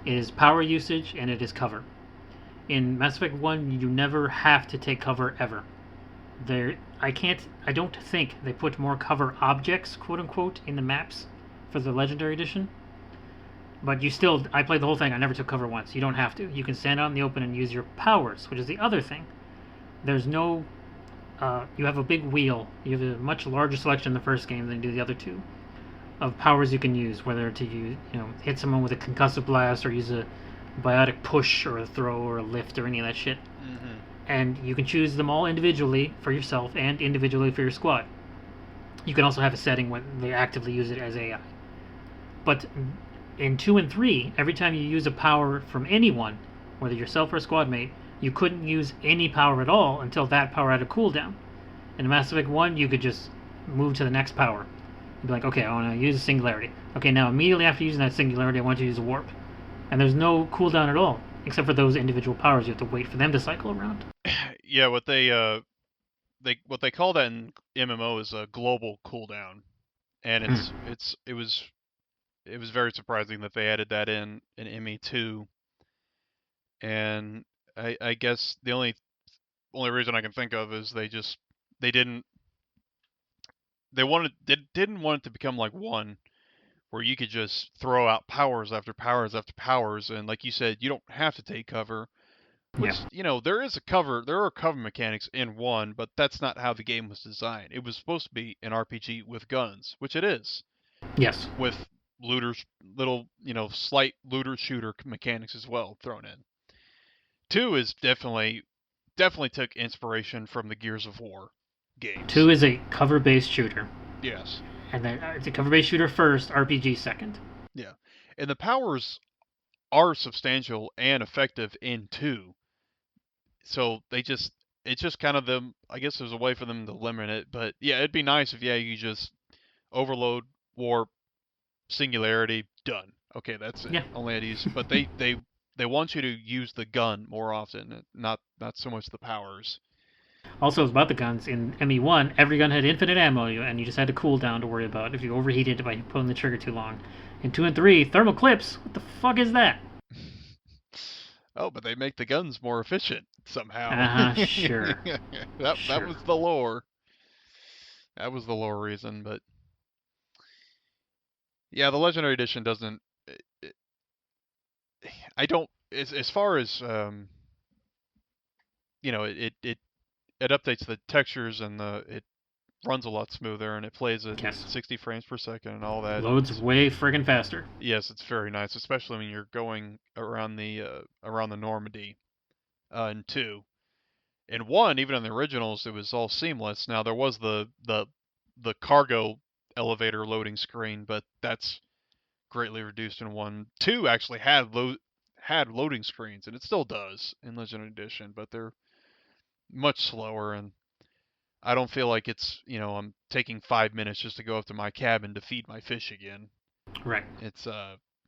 It is power usage and it is cover. In Mass Effect 1, you never have to take cover ever. I don't think they put more cover objects, quote unquote, in the maps for the Legendary Edition. But I played the whole thing. I never took cover once. You don't have to. You can stand out in the open and use your powers, which is the other thing. There's no you have a big wheel. You have a much larger selection in the first game than you do the other two of powers you can use, whether to use, hit someone with a concussive blast or use a biotic push or a throw or a lift or any of that shit. Hmm. And you can choose them all individually for yourself and individually for your squad. You can also have a setting when they actively use it as AI. But in 2 and 3, every time you use a power from anyone, whether yourself or a squad mate, you couldn't use any power at all until that power had a cooldown. In Mass Effect 1, you could just move to the next power. You'd be like, okay, I want to use a singularity. Okay, now immediately after using that singularity, I want to use a warp. And there's no cooldown at all, except for those individual powers. You have to wait for them to cycle around. Yeah, what they call that in MMO is a global cooldown, and it was very surprising that they added that in ME2. And I guess the only reason I can think of is they didn't didn't want it to become like one where you could just throw out powers after powers after powers, and like you said, you don't have to take cover. Yeah. Which there are cover mechanics in one, but that's not how the game was designed. It was supposed to be an RPG with guns, which it is, Yes. with looters, little slight looter shooter mechanics as well thrown in. Two is definitely took inspiration from the Gears of War 2 games. is a cover-based shooter, Yes. and then it's a cover-based shooter first, RPG second. Yeah. And the powers are substantial and effective in two. So it's just kind of them. I guess there's a way for them to limit it, but yeah, it'd be nice if you just overload, warp, singularity, done. Okay, that's it. Yeah. Only had to use, but they want you to use the gun more often, not so much the powers. Also, it's about the guns. In ME1, every gun had infinite ammo, and you just had a cooldown to worry about if you overheated by pulling the trigger too long. In 2 and 3, thermal clips. What the fuck is that? Oh, but they make the guns more efficient somehow. Uh huh, sure. That Sure. was the lore. That was the lore reason, but yeah, the legendary edition doesn't. It, I don't. As far as it updates the textures and it runs a lot smoother and it plays at Yes. 60 frames per second and all that. Loads way friggin' faster. Yes, it's very nice, especially when you're going around the Normandy in two. In one, even in the originals, it was all seamless. Now there was the cargo elevator loading screen, but that's greatly reduced in one. Two actually had loading screens, and it still does in Legendary Edition, but they're much slower, and I don't feel like I'm taking 5 minutes just to go up to my cabin to feed my fish again. Right. It's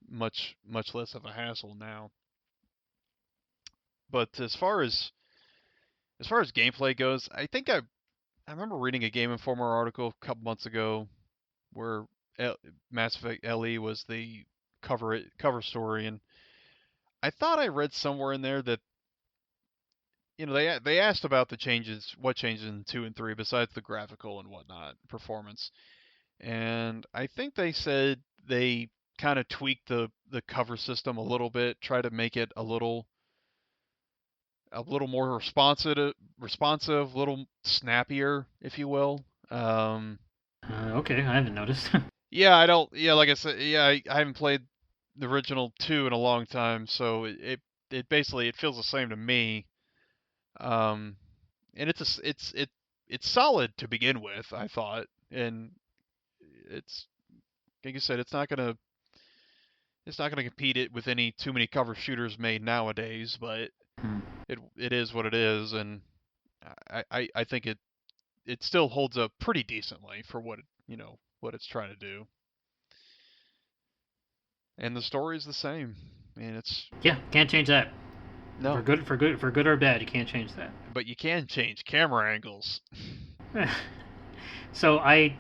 much less of a hassle now. But as far as gameplay goes, I remember reading a Game Informer article a couple months ago where Mass Effect LE was the cover story, and I thought I read somewhere in there that they asked about what changes in two and three besides the graphical and whatnot performance, and I think they said they kind of tweaked the cover system a little bit, try to make it a little more responsive, a little snappier, if you will. Um, Okay, I haven't noticed. yeah, I don't. Yeah, like I said, yeah, I haven't played the original two in a long time, so it basically it feels the same to me. Um, and it's solid to begin with, I thought, and it's like you said, it's not gonna compete it with any too many cover shooters made nowadays, but Hmm. it is what it is, and I think it still holds up pretty decently for what it's trying to do, and the story is the same. I mean, it's Yeah, can't change that. For no, good, for good, for good or bad, you can't change that. but you can change camera angles. So I,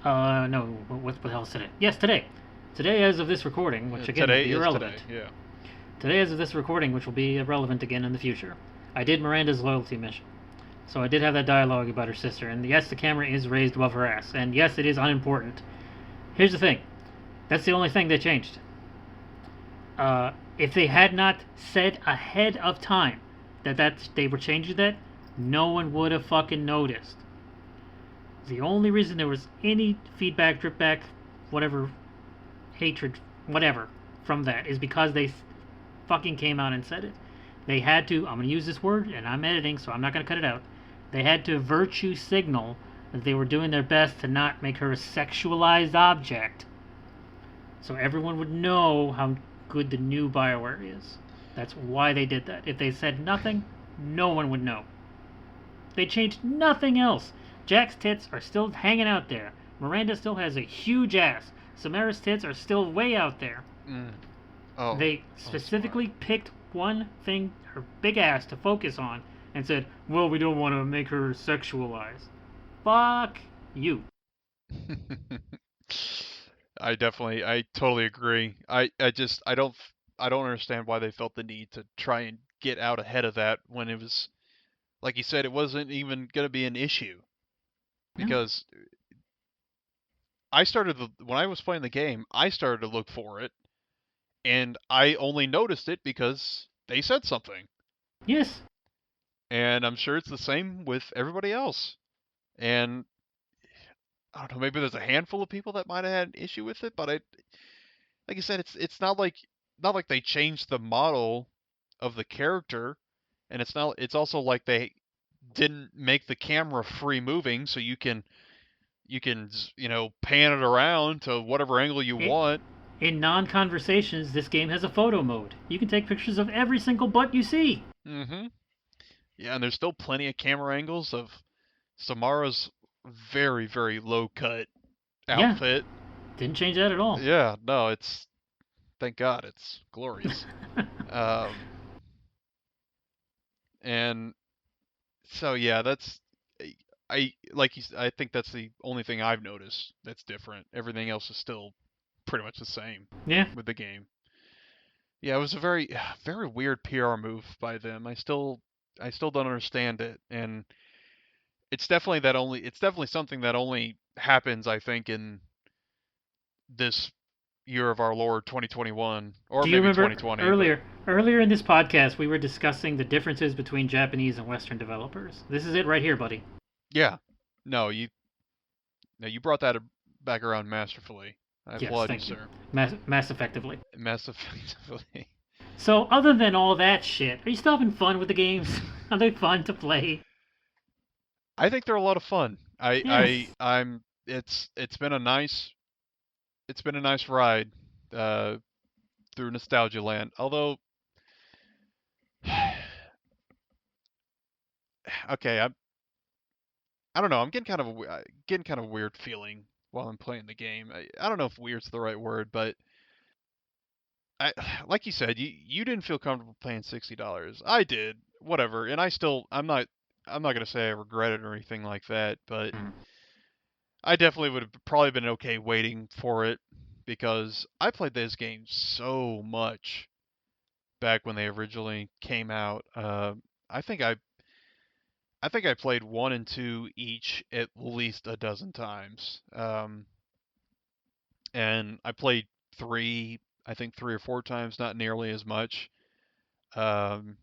no, what the hell is today? Yes, today. Today, as of this recording, which again will Today be is irrelevant. today, yeah. Today, as of this recording, which will be irrelevant again in the future. I did Miranda's loyalty mission. So I did have that dialogue about her sister, and yes, the camera is raised above her ass, and yes, it is unimportant. Here's the thing: that's the only thing they changed. If they had not said ahead of time that they were changing that, no one would have fucking noticed. The only reason there was any feedback, drip back, whatever, hatred, whatever, from that is because they fucking came out and said it. They had to, I'm going to use this word, and I'm editing, so I'm not going to cut it out. They had to virtue signal that they were doing their best to not make her a sexualized object. So everyone would know how good the new Bioware is. That's why they did that. If they said nothing, no one would know. They changed nothing else. Jack's tits are still hanging out there. Miranda still has a huge ass. Samara's tits are still way out there. Mm. Oh, They oh, smart. specifically picked one thing, her big ass, to focus on, and said, well, we don't want to make her sexualized. Fuck you. I totally agree. I don't understand why they felt the need to try and get out ahead of that when it was, like you said, it wasn't even going to be an issue. Yeah. Because when I was playing the game, I started to look for it, and I only noticed it because they said something. Yes. And I'm sure it's the same with everybody else. And I don't know, maybe there's a handful of people that might have had an issue with it, but like I said, it's not like they changed the model of the character, and it's also like they didn't make the camera free moving, so you can pan it around to whatever angle you It, want. in non conversations, this game has a photo mode. You can take pictures of every single butt you see. Mm-hmm. Yeah, and there's still plenty of camera angles of Samara's very, very low cut Yeah, outfit. didn't change that at all. Yeah, no, it's thank God it's glorious. Um, and so yeah, I think that's the only thing I've noticed that's different. Everything else is still pretty much the same Yeah. with the game. Yeah, it was a very very weird PR move by them. I still don't understand it, and it's definitely something that only happens, I think, in this year of our Lord 2021, or Do you maybe remember 2020, but earlier in this podcast we were discussing the differences between Japanese and Western developers? This is it right here, buddy. yeah. No, you brought that back around masterfully. I Yes, applaud you, thank you. sir. Mass effectively. Mass effectively. So, other than all that shit, are you still having fun with the games? Are they fun to play? I think they're a lot of fun. Yes. It's been a nice ride uh, through nostalgia land. Although, okay, I don't know. I'm getting kind of a weird feeling while I'm playing the game. I don't know if weird's the right word, but I like you said, you didn't feel comfortable paying $60. I did, whatever, and I'm not gonna say I regret it or anything like that, but Mm. I definitely would have probably been okay waiting for it because I played those games so much back when they originally came out. I think I played one and two each at least a dozen times. and I played three, I think 3 or 4 times, not nearly as much. Um,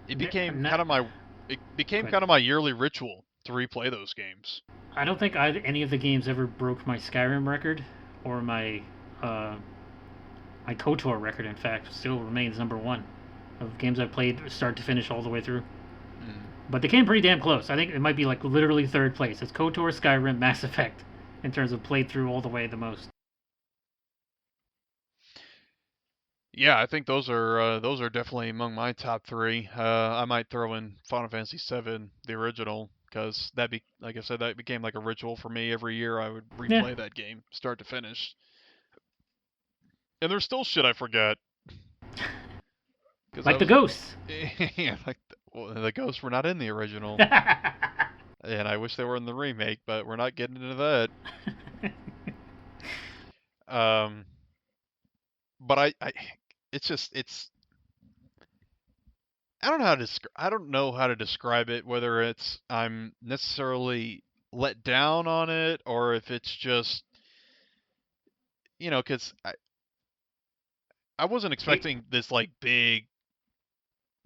it became Not, kind of my it became good. kind of my yearly ritual to replay those games. I don't think any of the games ever broke my Skyrim record or uh, my KOTOR record. In fact, still remains number one of games I've played start to finish all the way through. Mm. But they came pretty damn close. I think it might be like literally third place. It's KOTOR, Skyrim, Mass Effect in terms of played through all the way the most. Yeah, I think those are definitely among my top three. I might throw in Final Fantasy VII, the original, because like I said, that became like a ritual for me. Every year I would Yeah, replay that game, start to finish. And there's still shit I forget because I like the was ghosts. yeah, like the ghosts were not in the original, and I wish they were in the remake, but we're not getting into that. Um, but it's just it's I don't know how to describe it. Whether it's I'm necessarily let down on it, or if it's just because I wasn't it, expecting this like big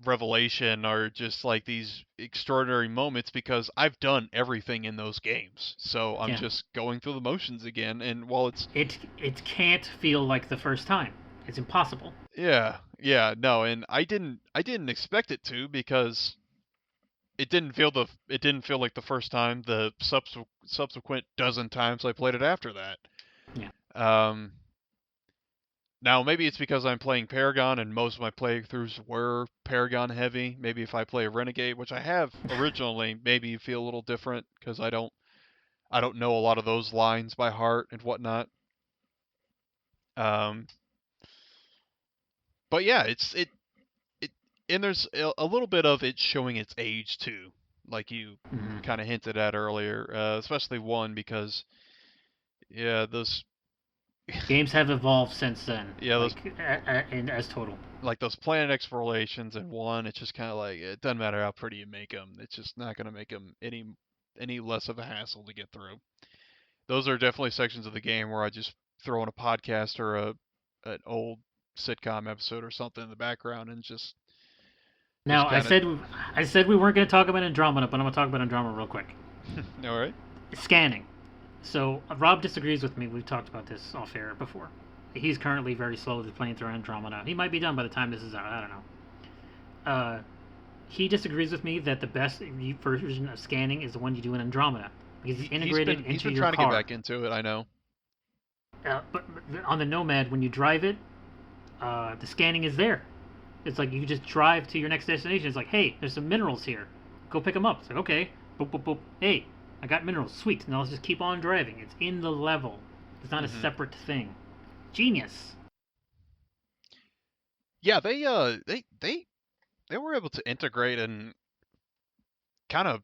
revelation or just like these extraordinary moments because I've done everything in those games. So I'm yeah, just going through the motions again. And while it's it can't feel like the first time. It's impossible. yeah, no, and I didn't expect it to because it didn't feel like the first time. The subsequent dozen times I played it after that. Yeah. Um, Now maybe it's because I'm playing Paragon and most of my playthroughs were Paragon heavy. Maybe if I play a Renegade, which I have originally, maybe you feel a little different because I don't know a lot of those lines by heart and whatnot. Um, but yeah, it and there's a little bit of it showing its age too, like you Mm-hmm. kind of hinted at earlier, especially one because yeah those Games have evolved since then, yeah those like and as total. like those planet explorations in one, it's just kind of like it doesn't matter how pretty you make them, it's just not going to make them any less of a hassle to get through. Those are definitely sections of the game where I just throw in a podcast or a an old sitcom episode or something in the background and just Now, kind of I said we weren't going to talk about Andromeda, but I'm going to talk about Andromeda real quick. all right. Scanning. So Rob disagrees with me. We've talked about this off air before. He's currently very slowly playing through Andromeda. He might be done by the time this is out. I don't know. He disagrees with me that the best version of scanning is the one you do in Andromeda because it's integrated He's into been your trying to get car. back into it, I know. But on the Nomad, when you drive it, the scanning is there. It's like you just drive to your next destination. It's like, hey, there's some minerals here. Go pick them up. It's like, okay. Boop, boop, boop. Hey, I got minerals. Sweet. Now let's just keep on driving. It's in the level. It's not a Hmm. separate thing. Genius. Yeah, they were able to integrate and kind of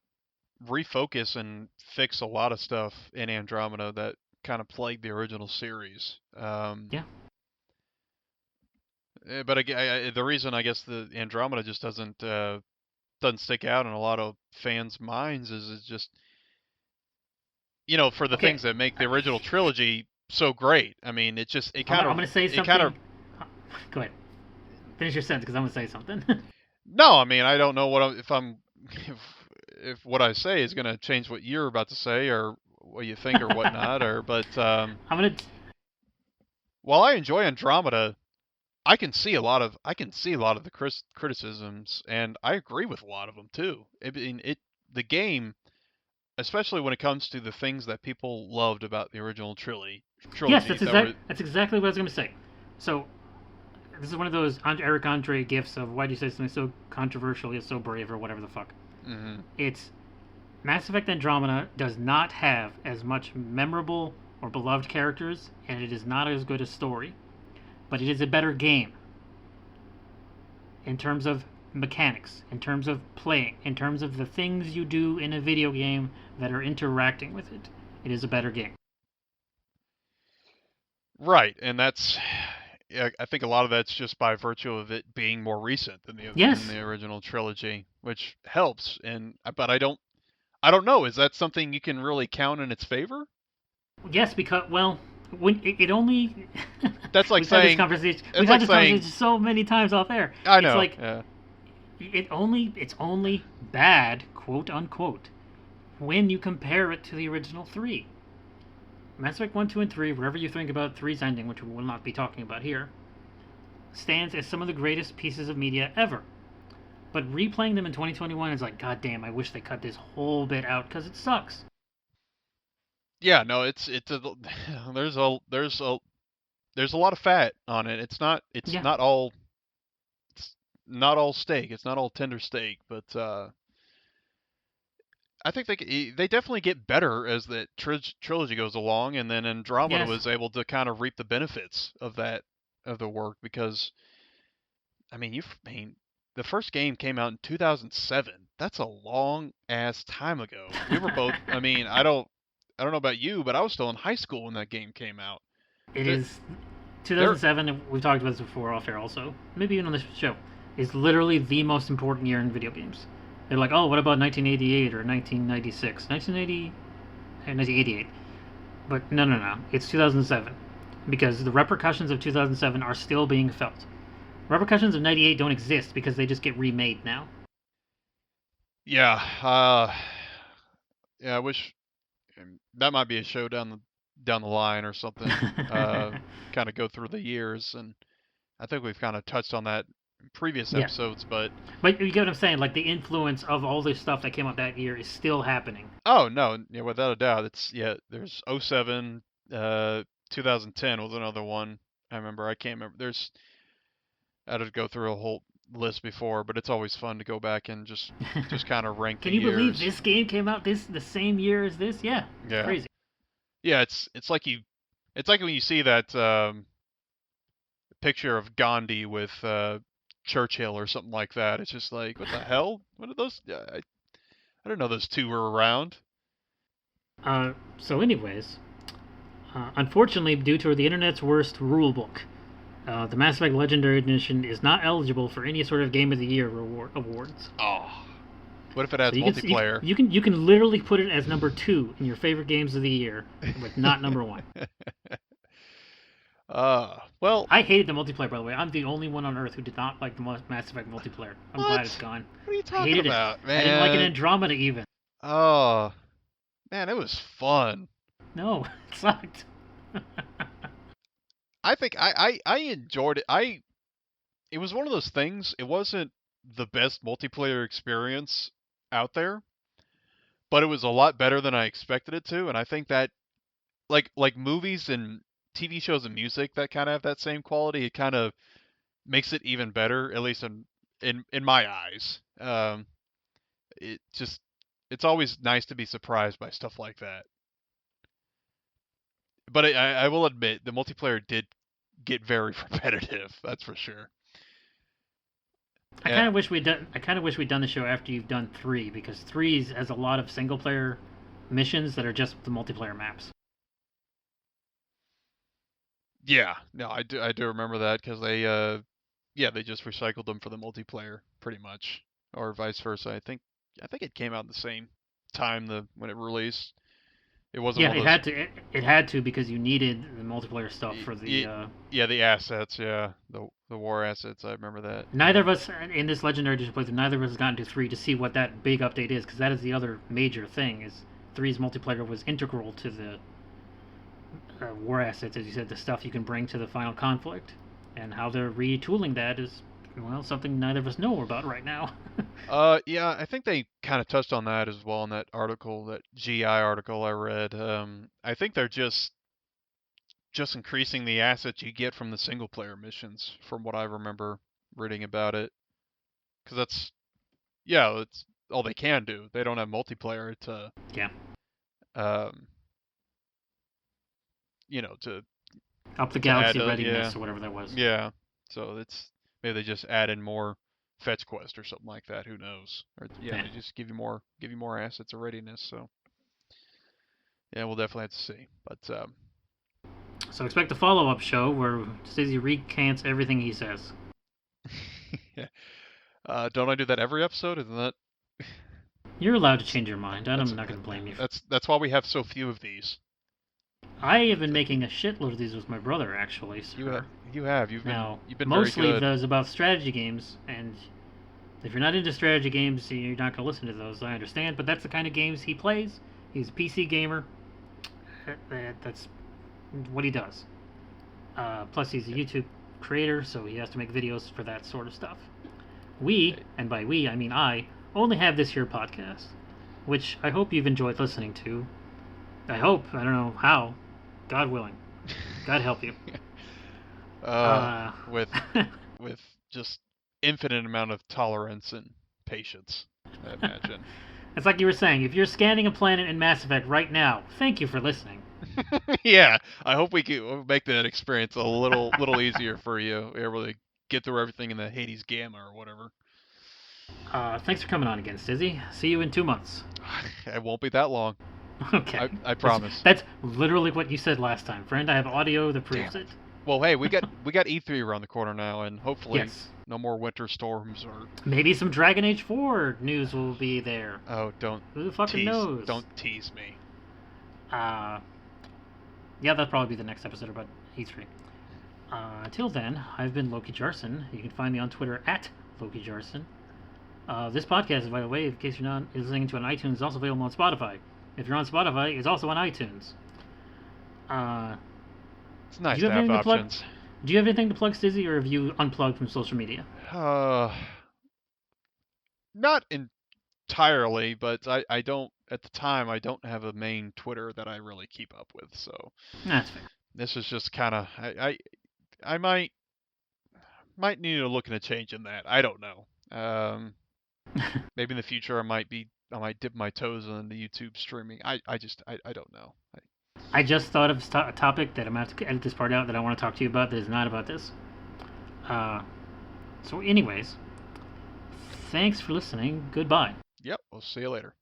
refocus and fix a lot of stuff in Andromeda that kind of plagued the original series. Yeah. But the reason I guess the Andromeda just doesn't stick out in a lot of fans' minds is it's just for the Okay. things that make the original trilogy so great. I mean, I'm gonna say it kind of something. Go ahead. Finish your sentence because I'm gonna say something. no. I mean, I don't know if I'm if what I say is going to change what you're about to say or what you think or whatnot. Or but I'm gonna. while I enjoy Andromeda, I can see a lot of the criticisms, and I agree with a lot of them too. I mean, the game, especially when it comes to the things that people loved about the original Yes, trilogy, that were that's exactly what I was gonna say. So this is one of those Eric Andre gifts of why do you say something so controversial yet so brave or whatever the fuck. hmm It's Mass Effect Andromeda does not have as much memorable or beloved characters, and it is not as good a story, but it is a better game in terms of mechanics, in terms of playing, in terms of the things you do in a video game that are interacting with it. It is a better game. right, and that's yeah, I think a lot of that's just by virtue of it being more recent than Yes, the original trilogy, which helps. But I don't know. Is that something you can really count in its favor? yes, because well, when it only That's like we've had this saying conversation. We've it's had like this conversation saying so many times off air. I It's know. like Yeah. it's only bad, quote unquote, when you compare it to the original three. Mass Effect 1, 2, and 3, wherever you think about three's ending, which we will not be talking about here, stands as some of the greatest pieces of media ever. But replaying them in 2021 is like, god damn, I wish they cut this whole bit out because it sucks. Yeah, no, it's a, there's a lot of fat on it. It's Yeah. not all it's not all steak. It's not all tender steak, but I think they definitely get better as the trilogy goes along, and then Andromeda Yes. was able to kind of reap the benefits of that of the work because I mean the first game came out in 2007. That's a long ass time ago. We were both. I mean, I don't know about you, but I was still in high school when that game came out. It There, is there. 2007. And we've talked about this before off air also. Maybe even on this show. Is literally the most important year in video games. They're like, oh, what about 1988 or 1996? 1980 and 1988. But no, no, no. It's 2007 because the repercussions of 2007 are still being felt. Repercussions of 98 don't exist because they just get remade now. Yeah, yeah. I wish that might be a show down the line or something. Kind of go through the years, and I think we've kind of touched on that in previous Yeah. episodes. But But you get what I'm saying? Like the influence of all this stuff that came out that year is still happening. oh no, yeah, without a doubt, it's yeah. There's '07, 2010 was another one. I remember. I can't remember. I had to go through a whole list before, but it's always fun to go back and just kind of rank the Can you believe years. this game came out this the same year as this? Yeah, it's Yeah, crazy. yeah. It's like when you see that picture of Gandhi with Churchill or something like that. It's just like, what the hell? What are those? I don't know those two were around. So, anyways, unfortunately, due to the internet's worst rulebook, the Mass Effect Legendary Edition is not eligible for any sort of Game of the Year awards. Oh, what if it So adds you can multiplayer? you can literally put it as number two in your favorite games of the year, but not number one. Well, I hated the multiplayer, by the way. I'm the only one on Earth who did not like the Mass Effect multiplayer. I'm glad it's what? gone. What are you I talking hated it. about, I didn't like it in man? Andromeda even. Oh, man, it was fun. No, it sucked. I think I enjoyed it. It was one of those things. It wasn't the best multiplayer experience out there, but it was a lot better than I expected it to, and I think that like movies and TV shows and music that kind of have that same quality, it kind of makes it even better, at least in my eyes. It just it's always nice to be surprised by stuff like that. But I will admit the multiplayer did get very repetitive. That's for sure. I Yeah, kind of wish we'd done. I kind of wish we'd done the show after you've done three because three has a lot of single player missions that are just the multiplayer maps. yeah. No, I do remember that because they yeah they just recycled them for the multiplayer pretty much, or vice versa. I think it came out at the same time the when it released. It wasn't Yeah, one of it those had to. It had to because you needed the multiplayer stuff for the. Yeah, the assets, yeah, the war assets. I remember that. Neither of us in this legendary edition playthrough. Neither of us has gotten to three to see what that big update is because that is the other major thing. Is three's multiplayer was integral to the war assets, as you said, the stuff you can bring to the final conflict, and how they're retooling that is well something neither of us know about right now. Yeah, I think they kind of touched on that as well in that article, that GI article I read. I think they're just increasing the assets you get from the single player missions, from what I remember reading about it. Because yeah, that's all they can do. They don't have multiplayer Yeah, um, to up the add galaxy yeah, readiness or whatever that was. yeah. So it's maybe they just add in more fetch quest or something like that. Who knows? Or yeah, Yeah. they just give you more assets of readiness. So yeah, we'll definitely have to see. But So expect a follow-up show where Stizzy recants everything he says. yeah, don't I do that every episode? Isn't that You're allowed to change your mind. I'm that's not going to blame you. that's why we have so few of these. I have been making a shitload of these with my brother, actually, sir. You have. Now, You've been very mostly good. those about strategy games, and if you're not into strategy games, you're not going to listen to those. I understand, but that's the kind of games he plays. He's a PC gamer. That's what he does. Plus, he's a YouTube creator, so he has to make videos for that sort of stuff. We, and by we I mean I, only have this here podcast, which I hope you've enjoyed listening to. I hope. I don't know how. God willing. God help you. Uh, With with just infinite amount of tolerance and patience, I imagine. it's like you were saying, if you're scanning a planet in Mass Effect right now, thank you for listening. Yeah, I hope we can make that experience a little easier for you. Able to get through everything in the Hades Gamma or whatever. Thanks for coming on again, Stizzy. See you in 2 months. It won't be that long. Okay. I promise. That's literally what you said last time, friend. I have audio that Damn proves it. it. Well, hey, we got E3 around the corner now, and hopefully Yes. no more winter storms or. Maybe some Dragon Age 4 news will be there. Oh, don't Who the fucking knows? Don't tease me. Yeah, that'll probably be the next episode about E3. Until then, I've been Loki Jarson. You can find me on Twitter at Loki Jarson. This podcast, by the way, in case you're not listening to it on iTunes, is also available on Spotify. If you're on Spotify, it's also on iTunes. It's nice do you to have have anything to plug? options. Do you have anything to plug, Stizzy, or have you unplugged from social media? Not entirely, but I don't at the time I don't have a main Twitter that I really keep up with, so That's fair. this is just kind of I might need to look into changing that. I don't know. Maybe in the future I might dip my toes in the YouTube streaming. I don't know. I just thought of a topic that I'm going to have to edit this part out that I want to talk to you about that is not about this. So, anyways, thanks for listening. Goodbye. Yep, we'll see you later.